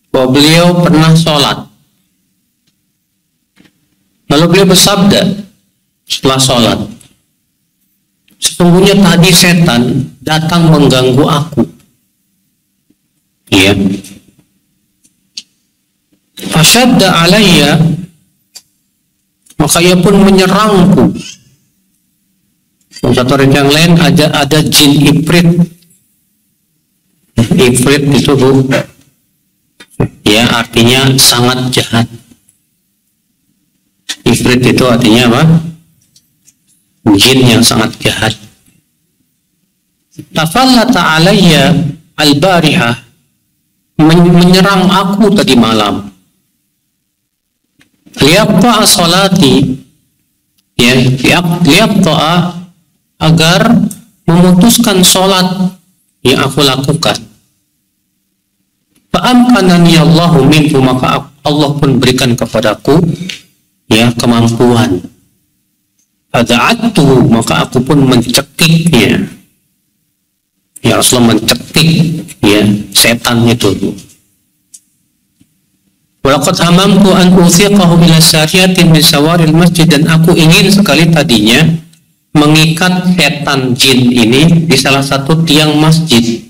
bahwa beliau pernah sholat. Lalu beliau bersabda setelah sholat, sesungguhnya tadi setan datang mengganggu aku. Iya. Fasyadda alayya, maka ia pun menyerangku. Satu yang lain ada jin ifrit. Ifrit itu ya artinya sangat jahat. Ifrit itu artinya apa? Jin yang sangat jahat. Tafallata alayya al-barihah, menyerang aku tadi malam. Liyaqta'a salati, ya, liyaqta'a, agar memutuskan sholat yang aku lakukan. Fa'amkanani Allahu minhu, maka Allah pun berikan kepadaku ya kemampuan. Fada'attu, maka aku pun mencekiknya. Ya, Rasulullah mencekik ya setan itu. Walaqad hamamtu an uthiqahu ila sariyatin min sawaril masjid, dan aku ingin sekali tadinya mengikat setan jin ini di salah satu tiang masjid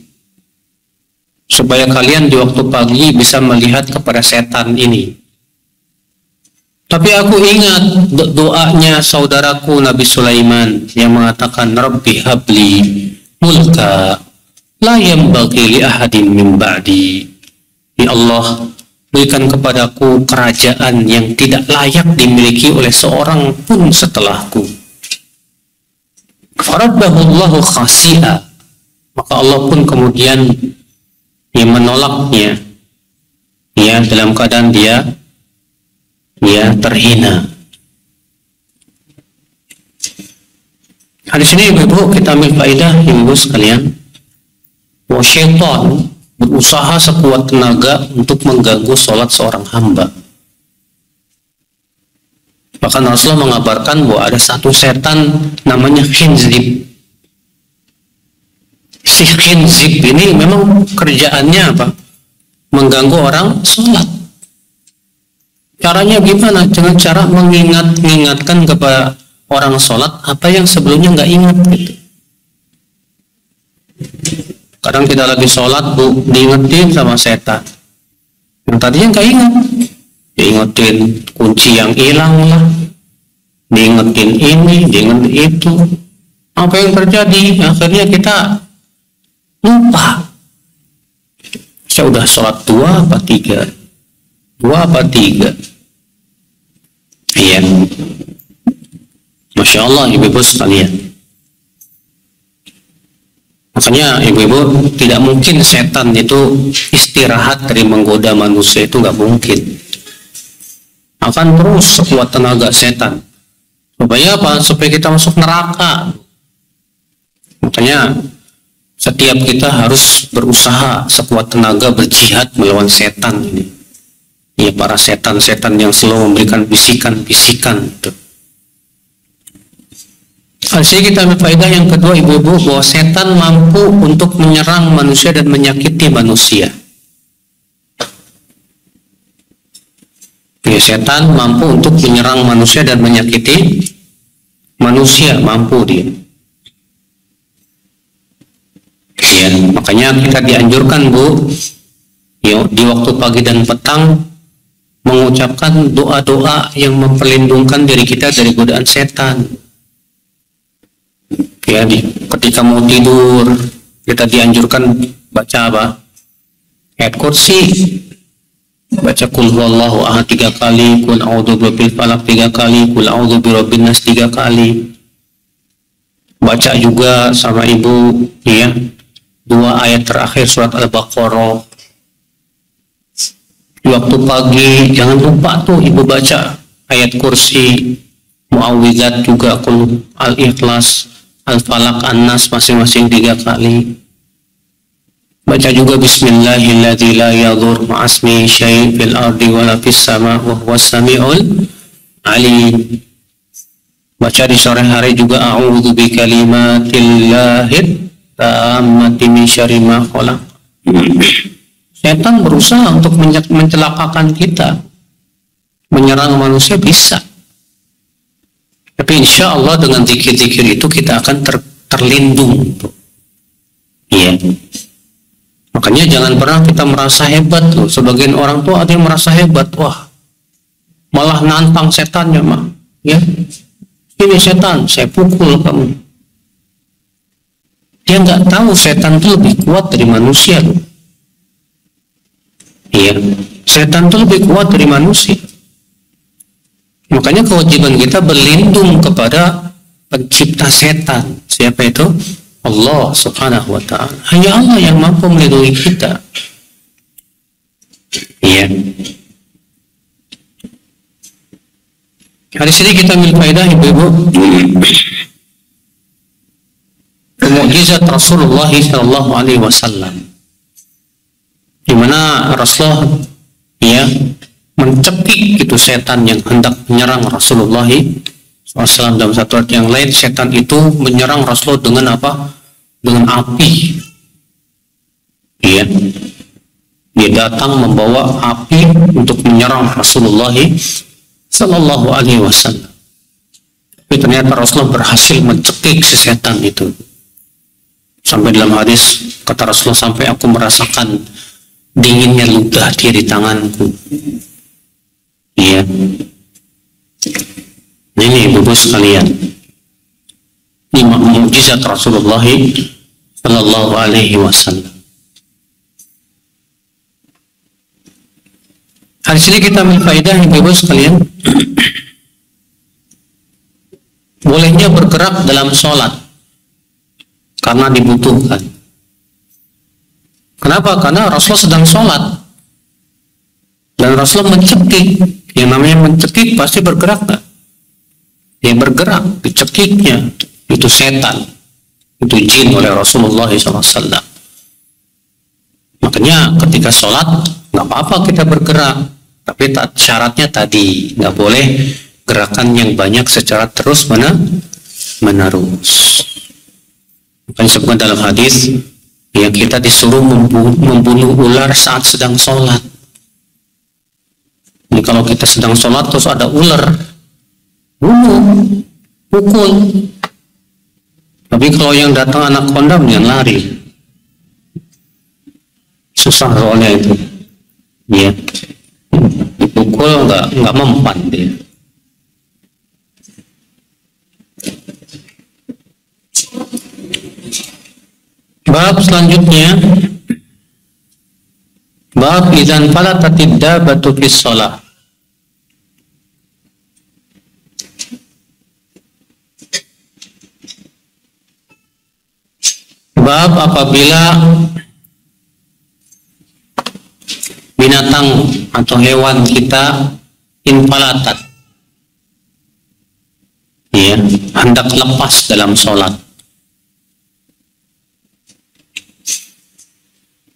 supaya kalian di waktu pagi bisa melihat kepada setan ini. Tapi aku ingat doanya saudaraku Nabi Sulaiman yang mengatakan, Rabbi habli mulka la yanbaghi li ahadin min ba'di. Ya Allah, berikan kepadaku kerajaan yang tidak layak dimiliki oleh seorang pun setelahku. Faradahullahu khasi'a, maka Allah pun kemudian menolaknya, ya, dalam keadaan dia terhina. Hadis ini Ibu kita ambil faedah Ibu sekalian, bahwa syaitan berusaha sekuat tenaga untuk mengganggu sholat seorang hamba. Bahkan Rasulullah mengabarkan bahwa ada satu setan namanya khinzib. Si khinzib ini memang kerjaannya apa? Mengganggu orang sholat. Caranya gimana? Dengan cara mengingatkan kepada orang sholat apa yang sebelumnya nggak ingat gitu. Kadang kita lagi sholat, Bu, diingetin sama setan. Yang tadinya nggak ingat, diingetin kunci yang hilang lah, diingetin ini, diingetin itu. Apa yang terjadi? Akhirnya kita lupa. Saya udah sholat 2 apa 3? 2 apa 3? Iya. Masya Allah, ibu-ibu sekalian. Makanya ibu-ibu, tidak mungkin setan itu istirahat dari menggoda manusia, itu nggak mungkin. Akan terus sekuat tenaga setan. Supaya apa? Supaya kita masuk neraka. Makanya setiap kita harus berusaha sekuat tenaga berjihad melawan setan ini. Ya, para setan-setan yang selalu memberikan bisikan-bisikan itu. Jadi kita ambil faedah yang kedua ibu-ibu, bahwa setan mampu untuk menyerang manusia dan menyakiti manusia. Ya, setan mampu untuk menyerang manusia dan menyakiti manusia, mampu dia. Ya, makanya kita dianjurkan, Bu, ya, di waktu pagi dan petang mengucapkan doa-doa yang memperlindungkan diri kita dari godaan setan. Ya, ketika mau tidur kita dianjurkan baca apa? Ayat kursi, baca kul huwallahu ahad 3 kali, kul a'udzu birabbil falaq 3 kali, kul a'udzu birabbin nas 3 kali. Baca juga sama ibu, ya, 2 ayat terakhir surat Al-Baqarah. Di waktu pagi jangan lupa tuh ibu baca ayat kursi, muawwidzat juga, kul al-ikhlas, al-falaq, an-nas masing-masing 3 kali. Baca juga bismillahilladzi la yadhur ma'asmi syai' fil ardi wala fis sama' wa huwas sami'ul alim. Baca di sore hari juga a'udzu bikalimatillahi tammati min syarri ma khalaq. Setan berusaha untuk mencelakakan kita, menyerang manusia bisa. Tapi insya Allah dengan zikir-zikir itu kita akan terlindung. Iya. Makanya jangan pernah kita merasa hebat loh. Sebagian orang tuh ada yang merasa hebat, wah, malah nantang setannya mah. Ya, ini setan, saya pukul kamu. Dia nggak tahu setan itu lebih kuat dari manusia loh. Iya, setan itu lebih kuat dari manusia. Makanya kewajiban kita berlindung kepada pencipta setan. Siapa itu? Allah Subhanahu wa ta'ala. Hanya Allah yang mampu melindungi kita. Iya. Hari ini kita ambil faedah ibu-ibu. Mukjizat Rasulullah sallallahu alaihi wasallam, di mana Rasulullah, ya, mencekik itu setan yang hendak menyerang Rasulullah SAW. Dalam satu ayat yang lain, setan itu menyerang Rasulullah dengan apa? Dengan api. Ya, dia datang membawa api untuk menyerang Rasulullah Sallallahu Alaihi Wasallam. Tapi ternyata Rasulullah berhasil mencekik si setan itu. Sampai dalam hadis kata Rasulullah, sampai aku merasakan dinginnya ludah dia di tanganku. Iya. Ibu sekalian, ini mukjizat Rasulullah Sallallahu Alaihi Wasallam. Hari ini kita ambil faedah, Ibu sekalian, bolehnya bergerak dalam sholat karena dibutuhkan. Kenapa? Karena Rasulullah sedang sholat dan Rasulullah mencekik. Yang namanya mencekik pasti bergerak, tak? Dia bergerak, dicekiknya itu setan, itu jin oleh Rasulullah SAW. Makanya ketika sholat nggak apa-apa kita bergerak, tapi syaratnya tadi nggak boleh gerakan yang banyak secara terus menerus. Makanya disebutkan dalam hadis yang kita disuruh membunuh ular saat sedang sholat. Jadi kalau kita sedang sholat terus ada ular, bunuh, pukul. Tapi kalau yang datang anak konda jangan lari. Susah soalnya itu. Ya. Dipukul nggak mempan dia. Bab selanjutnya, bab idzan falatatid dabbatu fis shalah. Bab apabila binatang atau hewan kita infalatat, ya, hendak lepas dalam sholat.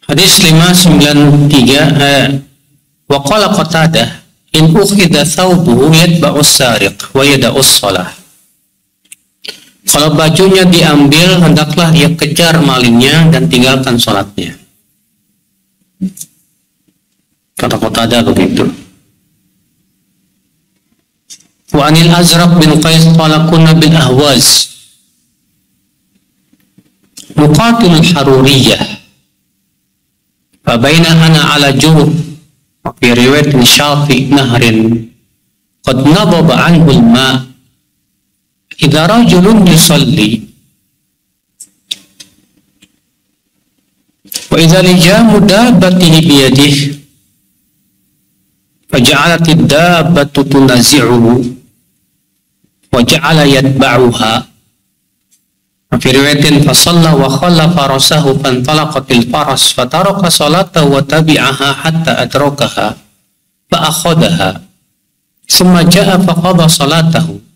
Hadis 593, wa qala Qatadah, in ukhidha thawbuhu yatba'us sariq wa yada'us shalah. Kalau bajunya diambil, hendaklah dia kejar malingnya dan tinggalkan sholatnya. Kata Qatadah begitu. Wa anil Azraq bin Qais qala kunna bil Ahwaz nuqatil haruriyah fa baina ana ala jurub wa fi riwayat Syafi nahrin qad nadaba anhu al-ma' idza rajulun yusalli wa idza lijamu dabbatihi biyadihi faja'alat ad-dabbatu tunazi'uhu wa ja'ala yatba'uha wa fi riwayatin fa shalla wa khallafa rasahu fantalaqatil faras fataraka salatahu wa tabi'aha hatta adrakaha fa akhadaha thumma ja'a fa qada salatahu.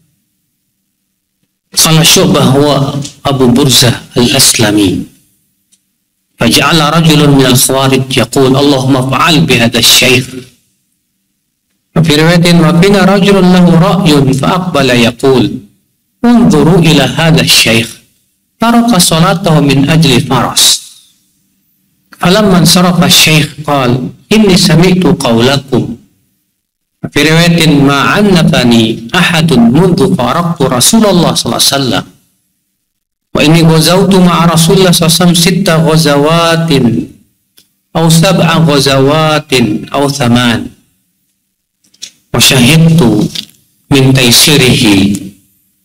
Qala Syu'bah wa Abu Burzah al-Aslami faja'ala rajulun min al-khawarij yaqul Allahumma fa'al bihadha asy-syaikh. Fi riwayatin wa bina rajulun lahu ra'yun fa aqbala yaqul unzuru ila hadha asy-syaikh taraka salatahu min ajli faras. Falamma sarafa asy-syaikh qala inni sami'tu qawlakum. Fi riwayatin ma 'annafani ahadun mundu faraqtu Rasulullah sallallahu alaihi wasallam wa inni ghazawtu ma'a Rasulullah sallallahu alaihi wasallam sitta ghazawatin aw sab'a ghazawatin aw thaman wa syahidtu min taysirihi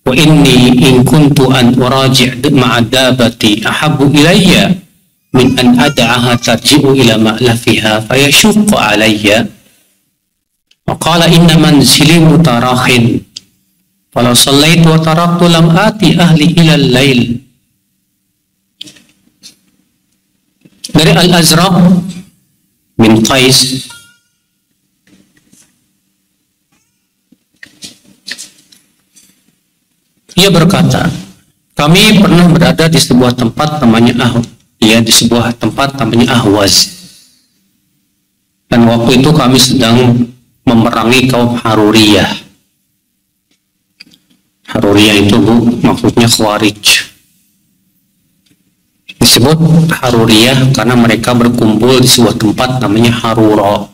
wa inni in kuntu an uraji' ma'a dabati ahabbu ilayya min an ad'aha tarji'u ila ma'lafiha fayashukku alayya. Wa qala inna manzili mutarakhin falau sallaitu wa taraktu lam ati ahli ila al-lail. Dari Al-Azraq bin Qais, ia berkata, kami pernah berada di sebuah tempat namanya Ahwaz. Dan waktu itu kami sedang memerangi kaum Haruriyah. Haruriyah itu maksudnya Khawarij. Disebut Haruriyah karena mereka berkumpul di sebuah tempat namanya Harura.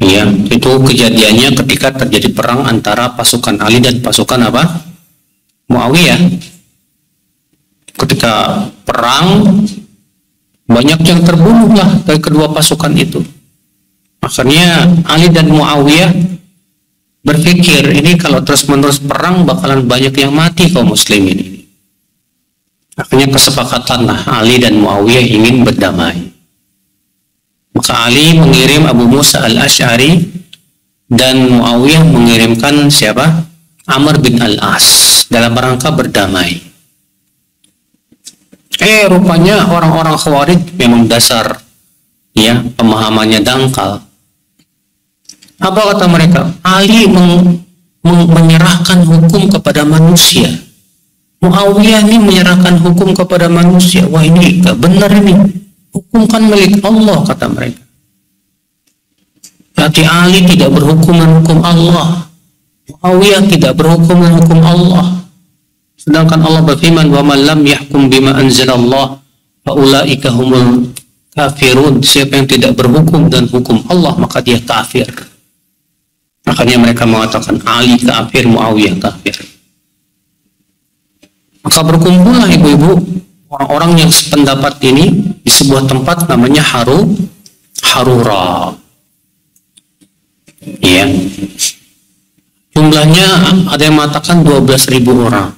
Ya, itu kejadiannya ketika terjadi perang antara pasukan Ali dan pasukan apa? Muawiyah. Ketika perang, banyak yang terbunuh lah dari kedua pasukan itu. Akhirnya Ali dan Muawiyah berpikir ini kalau terus-menerus perang bakalan banyak yang mati kaum muslimin ini. Akhirnya kesepakatanlah Ali dan Muawiyah ingin berdamai. Maka Ali mengirim Abu Musa al-Ash'ari dan Muawiyah mengirimkan siapa? Amr bin al-As dalam rangka berdamai. Rupanya orang-orang Khawarij memang dasar ya pemahamannya dangkal. Apa kata mereka? Ali menyerahkan hukum kepada manusia. Muawiyah ini menyerahkan hukum kepada manusia. Wah, ini gak benar ini. Hukum kan milik Allah, kata mereka. Berarti Ali tidak berhukum dengan hukum Allah. Muawiyah tidak berhukum dengan hukum Allah. Sedangkan Allah berfirman, "Wa man lam yahkum bima anzalallah fa ulaika humul kafirun." Siapa yang tidak berhukum dan hukum Allah, maka dia kafir. Makanya mereka mengatakan Ali kafir, Muawiyah kafir. Maka berkumpullah ibu-ibu orang-orang yang sependapat ini di sebuah tempat namanya Harura. Ya. Jumlahnya ada yang mengatakan 12.000 orang.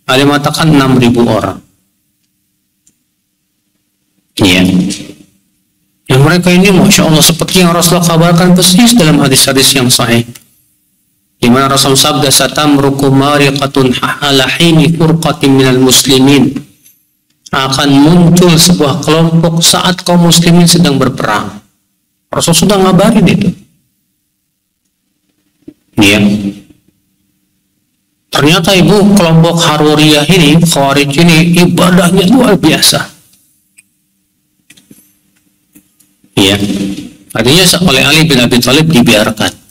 Ada yang mengatakan 6.000 orang. Ya. Yang mereka ini Masya Allah seperti yang Rasulullah kabarkan persis dalam hadis-hadis yang sahih. Di mana Rasul sabda, "Satamruku mariqatun ala hini furqatin minal muslimin." Akan muncul sebuah kelompok saat kaum muslimin sedang berperang. Rasul sudah ngabarin itu. Ya. Ternyata ibu kelompok Haruriyah ini, Khawarij ini ibadahnya luar biasa. Ya. Artinya oleh Ali bin Abi Thalib dibiarkan.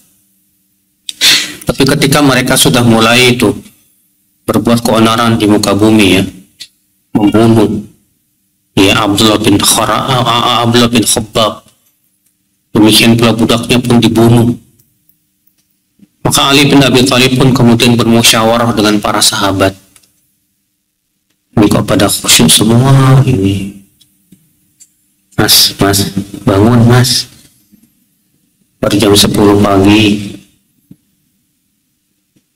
Tapi ketika mereka sudah mulai itu berbuat keonaran di muka bumi ya, membunuh ya Abdullah bin Khabbab, demikian pula budaknya pun dibunuh. Maka Ali bin Abi Thalib pun kemudian bermusyawarah dengan para sahabat. Ini kok pada khusyuk semua ini. Mas, bangun mas. Baru jam 10 pagi.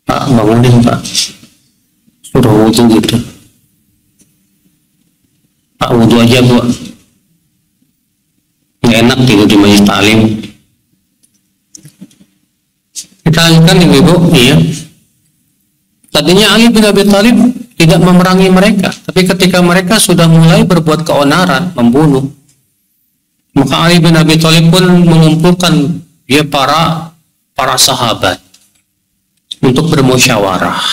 Pak, bangunin Pak. Suruh wudhu gitu. Pak, wudhu aja Bu. Nggak enak gitu di majelis ta'lim. Kita lanjutkan ibu-ibu. Iya. Tadinya Ali bin Abi Thalib tidak memerangi mereka, tapi ketika mereka sudah mulai berbuat keonaran, membunuh, maka Ali bin Abi Thalib pun mengumpulkan dia para sahabat untuk bermusyawarah.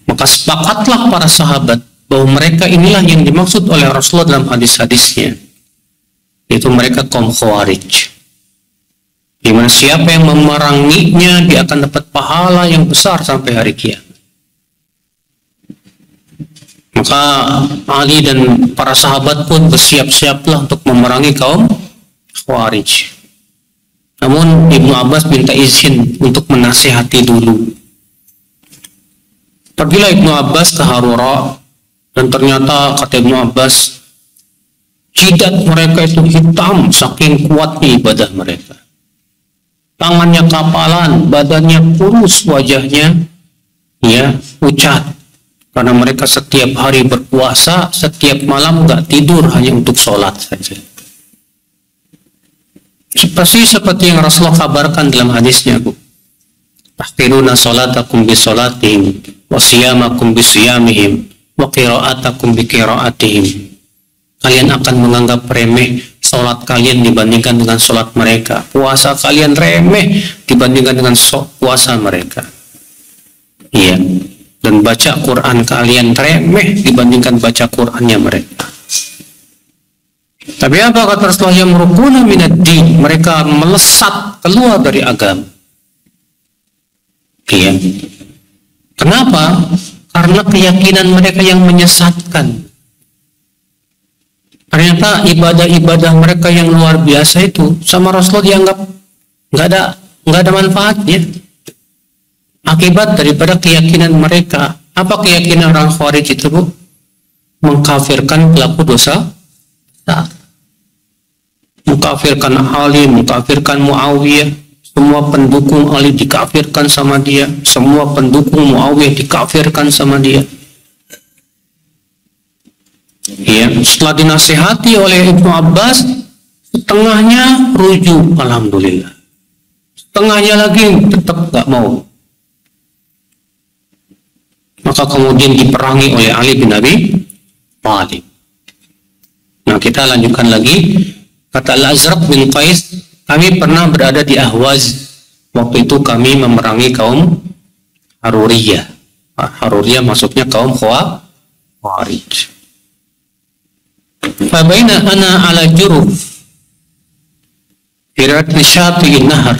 Maka sepakatlah para sahabat bahwa mereka inilah yang dimaksud oleh Rasulullah dalam hadis-hadisnya, yaitu mereka kaum Khawarij, di mana siapa yang memeranginya dia akan dapat pahala yang besar sampai hari kiamat. Maka Ali dan para sahabat pun bersiap-siaplah untuk memerangi kaum Khawarij. Namun Ibnu Abbas minta izin untuk menasihati dulu. Pergilah Ibnu Abbas ke Harura, dan ternyata kata Ibnu Abbas, jidat mereka itu hitam saking kuatnya ibadah mereka. Tangannya kapalan, badannya kurus, wajahnya ya pucat, karena mereka setiap hari berpuasa, setiap malam nggak tidur hanya untuk sholat saja. Seperti yang Rasulullah kabarkan dalam hadisnya, Bu. Tahqiruna salatakum bi salatihim wa siyamakum bi siyamihim wa qira'atakum bi qira'atihim. Kalian akan menganggap remeh salat kalian dibandingkan dengan salat mereka. Puasa kalian remeh dibandingkan dengan puasa mereka. Iya. Dan baca Quran kalian remeh dibandingkan baca Qurannya mereka. Tapi apa kata Rasulullah, yang merukuna minad-din, mereka melesat keluar dari agama. Iya. Kenapa? Karena keyakinan mereka yang menyesatkan. Ternyata ibadah-ibadah mereka yang luar biasa itu sama Rasulullah dianggap nggak ada manfaatnya. Akibat daripada keyakinan mereka. Apa keyakinan orang Khawarij itu, Bu? Mengkafirkan pelaku dosa. Mengkafirkan Ali, mengkafirkan Muawiyah, semua pendukung Ali dikafirkan sama dia, semua pendukung Muawiyah dikafirkan sama dia. Ya, setelah dinasihati oleh Ibnu Abbas, setengahnya rujuk, alhamdulillah. Setengahnya lagi tetap gak mau. Maka kemudian diperangi oleh Ali bin Abi Thalib. Nah, kita lanjutkan lagi. Kata Al-Azraq bin Qais, kami pernah berada di Ahwaz. Waktu itu kami memerangi kaum Haruriyah. Haruriyah maksudnya kaum Khawarij. Fabaina ana ala juruf firat syati'in nahar.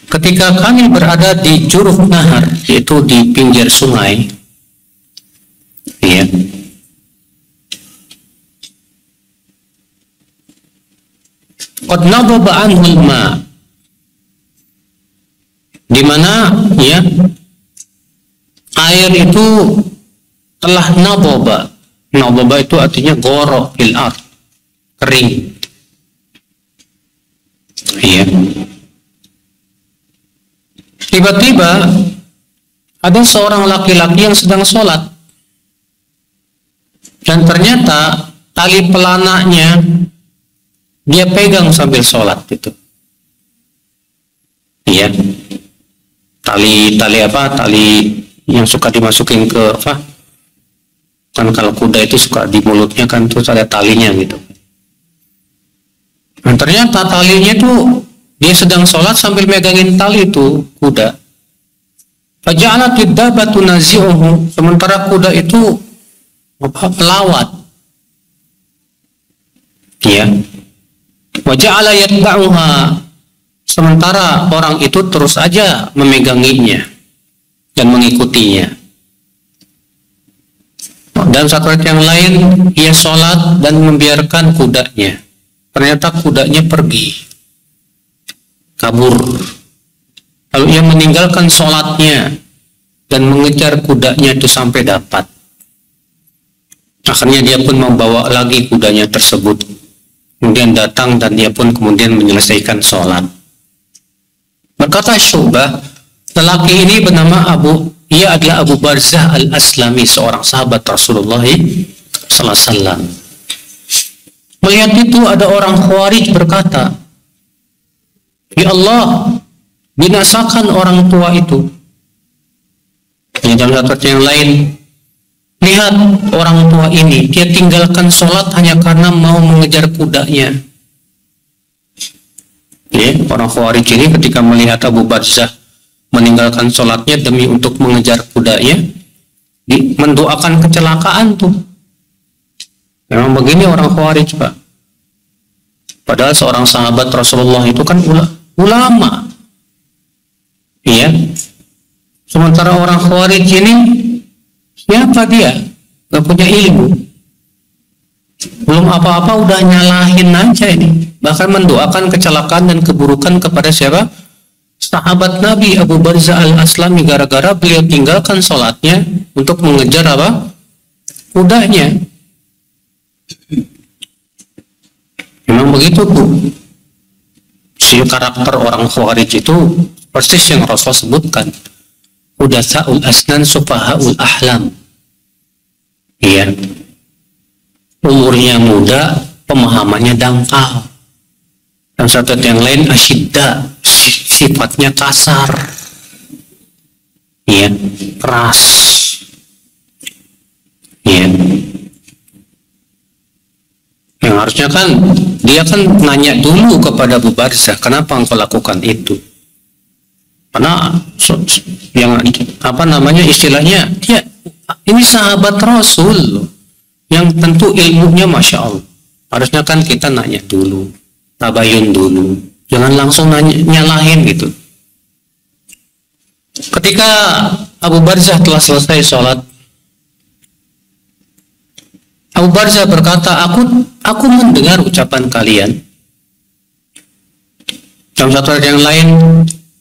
Ketika kami berada di juruf nahar, yaitu di pinggir sungai, ya, qad nadaba anhul ma, di mana ya air itu telah nadaba. Nadaba itu artinya goro fil ard, kering. Iya. Tiba-tiba ada seorang laki-laki yang sedang sholat, dan ternyata tali pelananya dia pegang sambil sholat itu. Iya. Tali apa? Tali yang suka dimasukin ke apa? Kan kalau kuda itu suka di mulutnya kan terus ada talinya gitu. Dan ternyata talinya tuh dia sedang sholat sambil megangin tali itu kuda. Faja'alat ad-dabbatu nazi'uhu, sementara kuda itu melawat. Ya. Waja'ala yatba'uha, sementara orang itu terus aja memeganginya dan mengikutinya. Dan satu ayat yang lain, ia sholat dan membiarkan kudanya. Ternyata kudanya pergi, kabur. Lalu ia meninggalkan sholatnya dan mengejar kudanya itu sampai dapat. Akhirnya dia pun membawa lagi kudanya tersebut. Kemudian datang dan dia pun kemudian menyelesaikan sholat. Berkata Syu'bah, lelaki ini bernama ia adalah Abu Barzah al-Aslami, seorang sahabat Rasulullah SAW. Melihat itu ada orang Khawarij berkata, ya Allah, binasakan orang tua itu. Di dalam satu yang lain, lihat orang tua ini, dia tinggalkan sholat hanya karena mau mengejar kudanya. Ya, orang Khawarij ini ketika melihat Abu Barzah meninggalkan sholatnya demi untuk mengejar kudanya, mendoakan kecelakaan tuh. Memang begini orang Khawarij, Pak. Padahal seorang sahabat Rasulullah itu kan ulama. Iya. Sementara orang Khawarij ini, siapa dia? Gak punya ilmu. Belum apa-apa udah nyalahin aja ini. Bahkan mendoakan kecelakaan dan keburukan kepada siapa? Sahabat Nabi Abu Barzah al-Aslami, gara-gara beliau tinggalkan sholatnya untuk mengejar apa? Kudanya. Memang begitu, Bu. Si karakter orang Khawarij itu persis yang Rasul sebutkan. Hudatsaul asnan sufahaul ahlam. Iya. Umurnya muda, pemahamannya dangkal. Dan satu yang lain asyidda, sifatnya kasar, ya, keras, ya. Yang harusnya kan dia kan nanya dulu kepada Abu Barzah, kenapa engkau lakukan itu? Karena yang apa namanya istilahnya, dia ini sahabat Rasul yang tentu ilmunya masya Allah. Harusnya kan kita nanya dulu, tabayun dulu, jangan langsung nyalahin gitu. Ketika Abu Barzah telah selesai sholat, Abu Barzah berkata, aku mendengar ucapan kalian. Dalam satu ayat yang lain,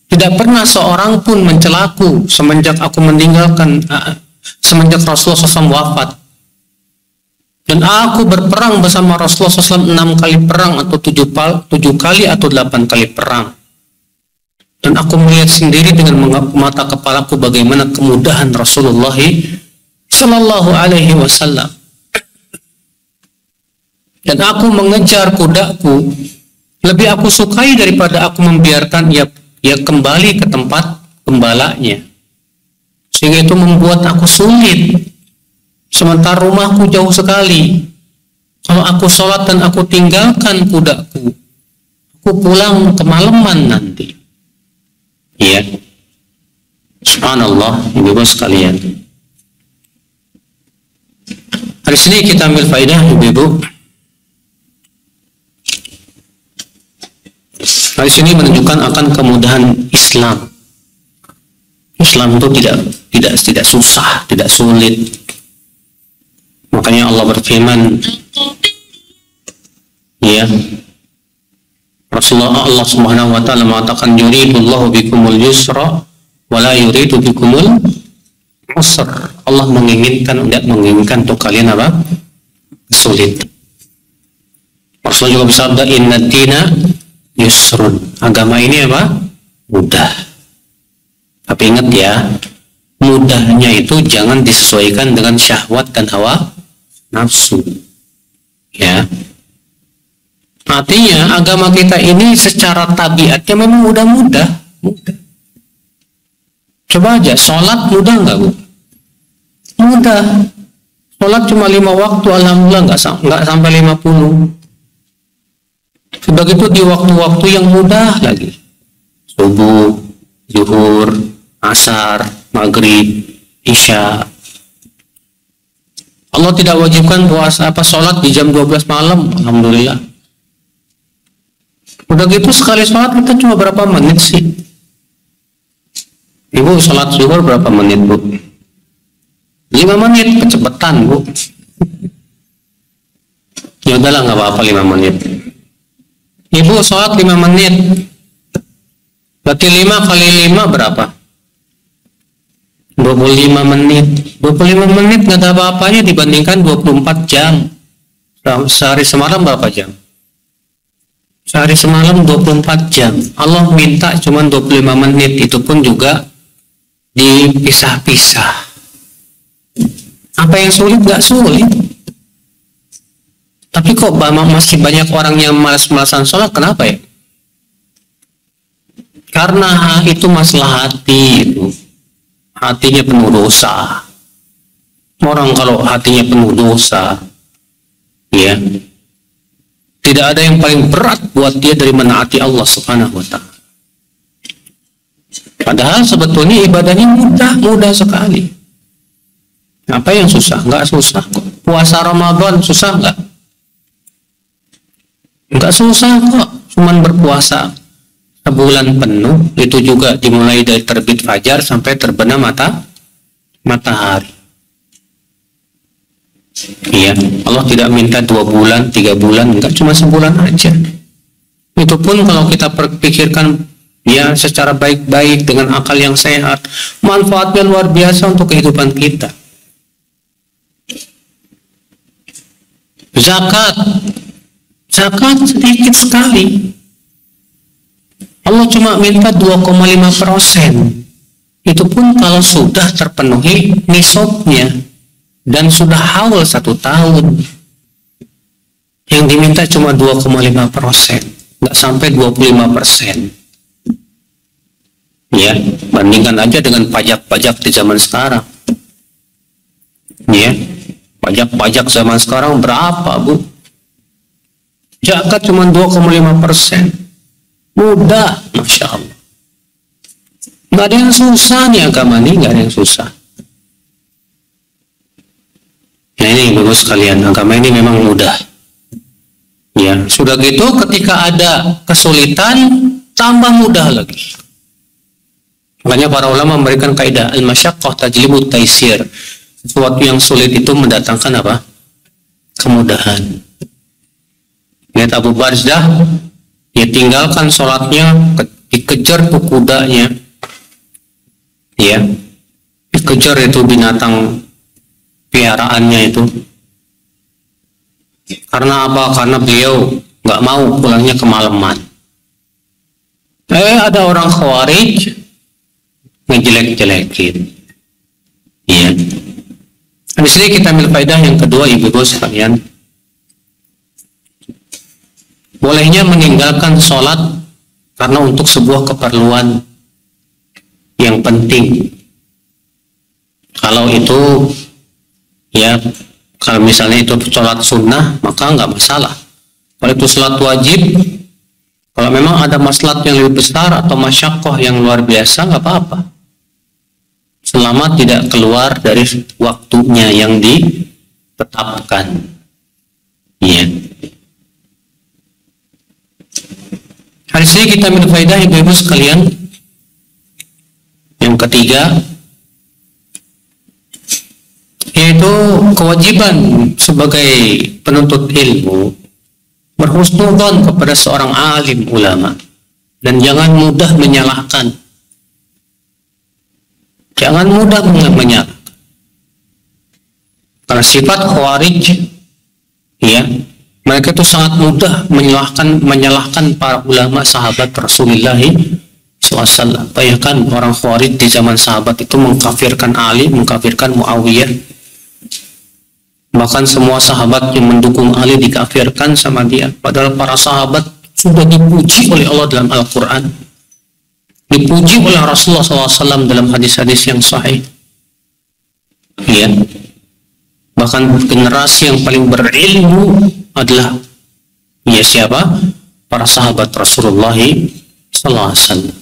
tidak pernah seorang pun mencelaku semenjak aku meninggalkan, semenjak Rasulullah SAW wafat. Dan aku berperang bersama Rasulullah SAW 6 kali perang atau 7 kali atau 8 kali perang. Dan aku melihat sendiri dengan mata kepalaku bagaimana kemudahan Rasulullah Sallallahu Alaihi Wasallam. Dan aku mengejar kudaku lebih aku sukai daripada aku membiarkan ia kembali ke tempat gembalanya. Sehingga itu membuat aku sulit. Sementara rumahku jauh sekali. Kalau aku sholat dan aku tinggalkan kudaku, aku pulang kemalaman nanti. Ya, subhanallah, ibu-ibu sekalian. Dari sini kita ambil faedah, ibu-ibu. Dari sini menunjukkan akan kemudahan Islam. Islam itu tidak susah, tidak sulit. Makanya Allah berfirman, ya, Rasulullah Allah Subhanahu wa taala mengatakan yuridullahu bikumul yusra wa la yuridu bikumul usr. Allah menginginkan untuk kalian apa? Sulit. Rasulullah juga bersabda inna dina yusrun. Agama ini apa? Mudah. Tapi ingat ya, mudahnya itu jangan disesuaikan dengan syahwat dan hawa nafsu. Ya. Artinya agama kita ini secara tabiatnya memang udah mudah. Coba aja, sholat mudah nggak, Bu? Mudah. Sholat cuma 5 waktu, alhamdulillah nggak sampai 50. Begitu di waktu-waktu yang mudah lagi. Subuh, zuhur, asar, maghrib, isya. Allah tidak wajibkan sholat di jam 12 malam, alhamdulillah. Udah gitu sekali sholat kita cuma berapa menit sih? Ibu sholat zuhur berapa menit, Bu? 5 menit, kecepatan, Bu. Ya udahlah, nggak apa-apa 5 menit. Ibu sholat 5 menit. Berarti 5 kali 5 berapa? 25 menit. 25 menit nggak ada apa-apanya dibandingkan 24 jam. Sehari semalam berapa jam? Sehari semalam 24 jam. Allah minta cuma 25 menit. Itu pun juga dipisah-pisah. Apa yang sulit? Nggak sulit. Tapi kok masih banyak orang yang malas-malasan sholat? Kenapa ya? Karena itu masalah hati itu. Hatinya penuh dosa. Orang kalau hatinya penuh dosa, ya, tidak ada yang paling berat buat dia dari menaati Allah Subhanahu wa taala. Padahal sebetulnya ibadahnya mudah sekali. Apa yang susah? Enggak susah kok. Puasa Ramadan susah enggak? Enggak susah kok. Cuman berpuasa sebulan penuh, itu juga dimulai dari terbit fajar sampai terbenam matahari. Iya, Allah tidak minta 2 bulan, 3 bulan, enggak, cuma sebulan aja. Itu pun kalau kita pikirkan ya secara baik-baik dengan akal yang sehat, manfaatnya luar biasa untuk kehidupan kita. Zakat sedikit sekali. Allah cuma minta 2,5%. Itu pun kalau sudah terpenuhi nisabnya dan sudah haul 1 tahun. Yang diminta cuma 2,5%, nggak sampai 25%. Ya, bandingkan aja dengan pajak-pajak di zaman sekarang. Ya, pajak-pajak zaman sekarang berapa, Bu? Zakat cuma 2,5%. Mudah, Masya Allah. Nggak ada yang susah nih agama ini, nggak ada yang susah. Nah ini Bapak sekalian, agama ini memang mudah. Ya, sudah gitu ketika ada kesulitan, tambah mudah lagi. Makanya para ulama memberikan kaidah al-masyaqqah tajlibu taisir. Sesuatu yang sulit itu mendatangkan apa? Kemudahan. Lihat Abu Barzah, dia tinggalkan sholatnya, dikejar tuh kudanya, ya, dikejar itu binatang piaraannya itu, Karena apa? Karena beliau nggak mau pulangnya kemalaman. Ada orang Khawarij ngejelek-jelekin. Iya. Di sini kita ambil faedah yang kedua, ibu-ibu sekalian. Bolehnya meninggalkan sholat karena untuk sebuah keperluan yang penting. Kalau itu, ya, kalau misalnya itu sholat sunnah, maka nggak masalah. Kalau itu sholat wajib, kalau memang ada maslahat yang lebih besar atau masyakoh yang luar biasa, nggak apa-apa. Selama tidak keluar dari waktunya yang ditetapkan. Iya. Hari ini kita ambil faedah ibu-ibu sekalian. Yang ketiga, yaitu kewajiban sebagai penuntut ilmu berhusnudzon kepada seorang alim ulama dan jangan mudah menyalahkan. Jangan mudah menyalahkan. Karena sifat Khawarij, ya, mereka itu sangat mudah menyalahkan para ulama sahabat Rasulullah SAW. Bayangkan orang Khawarij di zaman sahabat itu mengkafirkan Ali, mengkafirkan Muawiyah. Bahkan semua sahabat yang mendukung Ali dikafirkan sama dia. Padahal para sahabat sudah dipuji oleh Allah dalam Al-Quran, dipuji oleh Rasulullah SAW dalam hadis-hadis yang sahih. Ya. Bahkan generasi yang paling berilmu adalah, ya, siapa? Para sahabat Rasulullah SAW.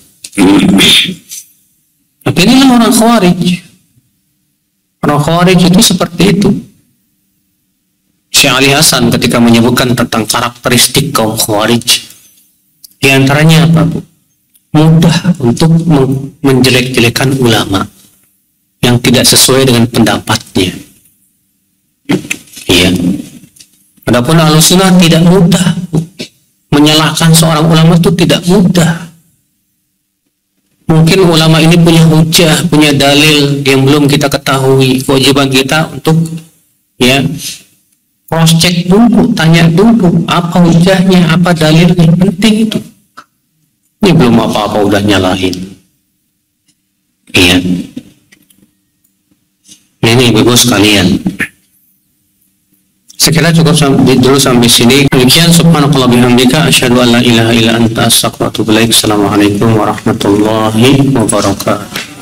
Tapi inilah orang Khawarij. Orang Khawarij itu seperti itu. Syekh Ali Hasan ketika menyebutkan tentang karakteristik kaum Khawarij, di antaranya apa, Bu? Mudah untuk menjelek-jelekan ulama yang tidak sesuai dengan pendapatnya. Iya. Adapun Ahlussunnah tidak mudah, Bu. Menyalahkan seorang ulama itu tidak mudah. Mungkin ulama ini punya hujah, punya dalil yang belum kita ketahui. Kewajiban kita untuk, ya, cross check dulu, tanya dulu apa hujahnya, apa dalilnya, penting itu. Ini belum apa-apa udah nyalahin. Iya. Ini ibu sekalian. Sekira cukup dulu sampai sini. Demikian, subhanakallah bihamdika asyhadu an la ilaha illa anta astaghfiruka wa atubu ilaik. Assalamualaikum warahmatullahi wabarakatuh.